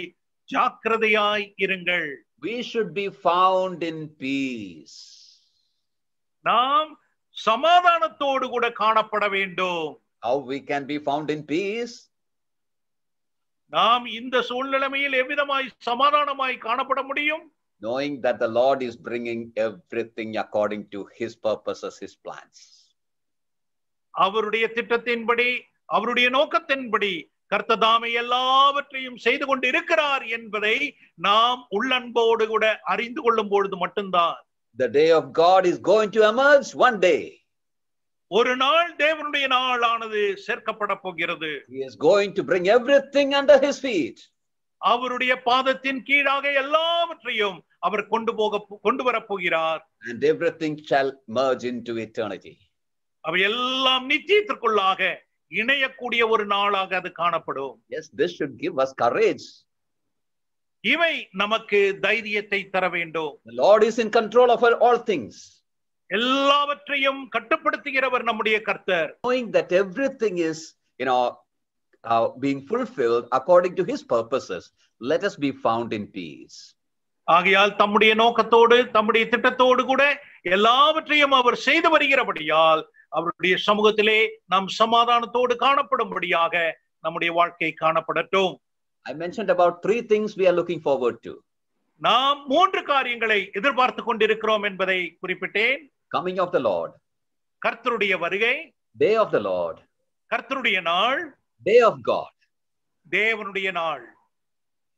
ஜாக்கிரதையாய் இருங்கள். We should be found in peace. நாம் சமாதானத்தோடு கூட காணப்பட வேண்டும். How we can be found in peace? நாம் இந்த சூழ்நிலைமையில் எவ்விதமாய் சமாதானமாய் காணப்பட முடியும்? Knowing that the Lord is bringing everything according to his purposes, his plans. அவருடைய திட்டத்தின்படி, அவருடைய நோக்கத்தின்படி கர்த்ததாமே எல்லாவற்றையும் செய்து கொண்டு இருக்கிறார் என்பதை நாம் உள்ளன்போடு கூட அறிந்து கொள்ளும் பொழுது மட்டும்தான் the day of God is going to emerge one day. ஒரு நாள் தேவனுடைய நாளானது சேர்க்கப்பட போகிறது. He is going to bring everything under his feet. அவருடைய பாதத்தின் கீழாக எல்லாவற்றையும் அவர் கொண்டு வர போகிறார். And everything shall merge into eternity. அவை எல்லாம் நித்தியத்திற்குள்ளாக இணையக்கூடிய ஒரு நாளாக அது காணப்படும். Yes, this should give us courage. இவை நமக்கு தைரியத்தை தர வேண்டும். The Lord is in control of all things. எல்லாவற்றையும் கட்டுப்படுத்துகிறவர் நம்முடைய கர்த்தர். Knowing that everything is, being fulfilled according to his purposes, let us be found in peace. ஆகையால் தம்முடைய நோக்கத்தோடு தம்முடைய திட்டத்தோடு கூட எல்லாவற்றையும் அவர் செய்து வருகிறபடியால் அவருடைய சமூகத்திலே நாம் சமாதானத்தோடு காணப்படும்படியாக நம்முடைய வாழ்க்கை காணப்படட்டும். I mentioned about 3 things we are looking forward to. நாம் 3 காரியங்களை எதிர்பார்த்து கொண்டிருக்கிறோம் என்பதை குறிப்பிட்டேன். Coming of the Lord, கர்த்தருடைய வருகை, day of the Lord, கர்த்தருடைய நாள், day of God, தேவனுடைய நாள்.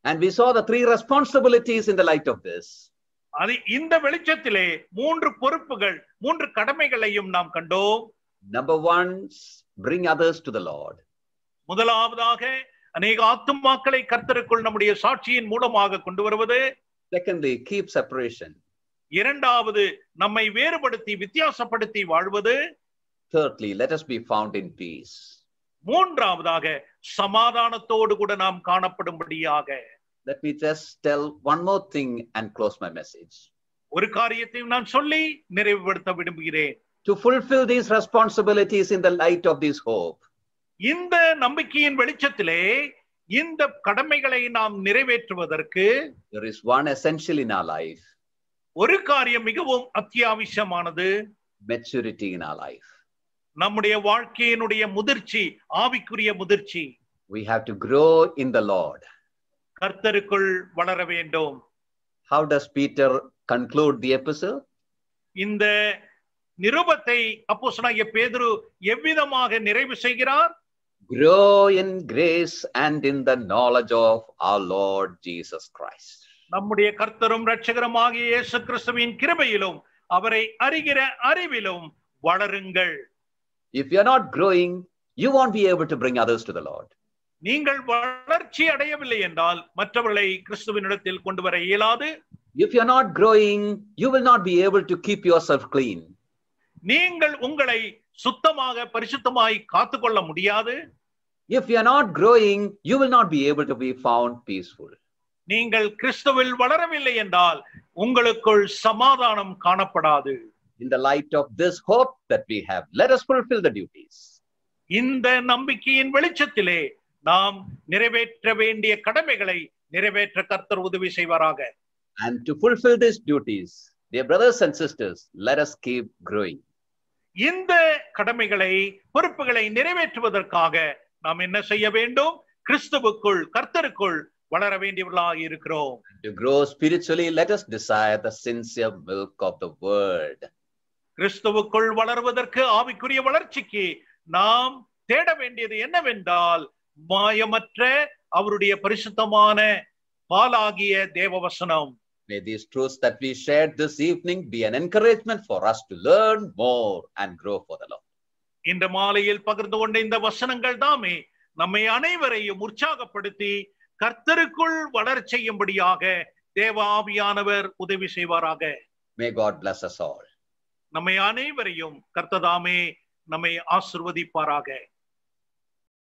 And we saw the 3 responsibilities in the light of this. அது இந்த வெளிச்சத்திலே 3 பொறுப்புகள் 3 கடமைகளையும் நாம் கண்டோம். Number 1, bring others to the Lord. முதலாவதாக அநேக ஆத்துமாக்களை கர்த்தருக்குள் நம்முடைய சாட்சியின் மூலமாக கொண்டு வருவது. Secondly, keep separation. இரண்டாவது நம்மை வேறுபடுத்தி வித்தியாசப்படுத்தி வாழ்வது. Thirdly, let us be found in peace. மூன்றாவதாக சமாதானத்தோடு கூட நாம் காணப்படும்படியாக. Let me just tell one more thing and close my message. ஒரு காரியத்தையும் நான் சொல்லி நிறைவுபடுத்த விரும்புகிறேன். To fulfill these responsibilities in the light of this hope, இந்த நம்பிக்கையின் வெளிச்சத்திலே இந்த கடமைகளை நாம் நிறைவேற்றுவதற்கு there is one essential in our life. ஒரு காரியம் மிகவும் அத்தியாவசியமானது. Maturity in our life. நம்முடைய வாழ்க்கையினுடைய முதிர்ச்சி, ஆவிக்குரிய முதிர்ச்சி. We have to grow in the Lord. கர்த்தருக்குள் வளர வேண்டும். How does Peter conclude the epistle? இந்த நிருபத்தை அப்போஸ்தலனாகிய பேதுரு எவ்விதமாக நிறைவு செய்கிறார்? Grow in grace and in the knowledge of our Lord Jesus Christ. நம்முடைய கர்த்தரும் இரட்சகருமாகிய இயேசு கிறிஸ்துவின் கிருபையிலும் அவரை அறிகிற அறிவிலும் வளருங்கள். If you are not growing, you won't be able to bring others to the Lord. நீங்கள் வளர்ச்சி அடையவில்லை என்றால் மற்றவர்களை கிறிஸ்துவினிடத்தில் கொண்டு வர இயலாது. If you are not growing, you will not be able to keep yourself clean. நீங்கள் உங்களை சுத்தமாக பரிசுத்தமாய் காத்துக்கொள்ள முடியாது. If you are not growing, you will not be able to be found peaceful. நீங்கள் கிறிஸ்துவில் வளரவில்லை என்றால் உங்களுக்குள் சமாதானம் காணப்படாது. In the light of this hope that we have, let us fulfill the duties. இந்த நம்பிக்கையின் வெளிச்சத்திலே நாம் நிறைவேற்ற வேண்டிய கடமைகளை நிறைவேற்ற கர்த்தர் உதவி செய்வாராக. And to fulfill these duties, dear brothers and sisters, let us keep growing. இந்த கடமைகளை பொறுப்புகளை நிறைவேற்றுவதற்காக நாம் என்ன செய்ய வேண்டும்? கிறிஸ்துவுக்குள் கர்த்தருக்குள் வளர வேண்டியவர்களாக இருக்கிறோம். To grow spiritually, let us desire the sincere milk of the word. கிறிஸ்துவுக்குள் வளர்வதற்கு ஆவிக்குரிய வளர்ச்சிக்கு நாம் தேட வேண்டியது என்னவென்றால் மாயமற்ற அவருடைய பரிசுத்தமான பாலாகிய தேவவசனம். May these truths that we shared this evening be an encouragement for us to learn more and grow for the Lord. இந்த மாலையில் பகிர்ந்து கொண்ட இந்த வசனங்கள் தாமே நம்மை அனைவரையும் உற்சாகப்படுத்தி கர்த்தருக்குள் வளர செய்யும்படியாக தேவ ஆவியானவர் உதவி செய்வாராக. May God bless us all. நம்மை அனைவரையும் கர்த்தர் தாமே நம்மை ஆசீர்வதிப்பாராக.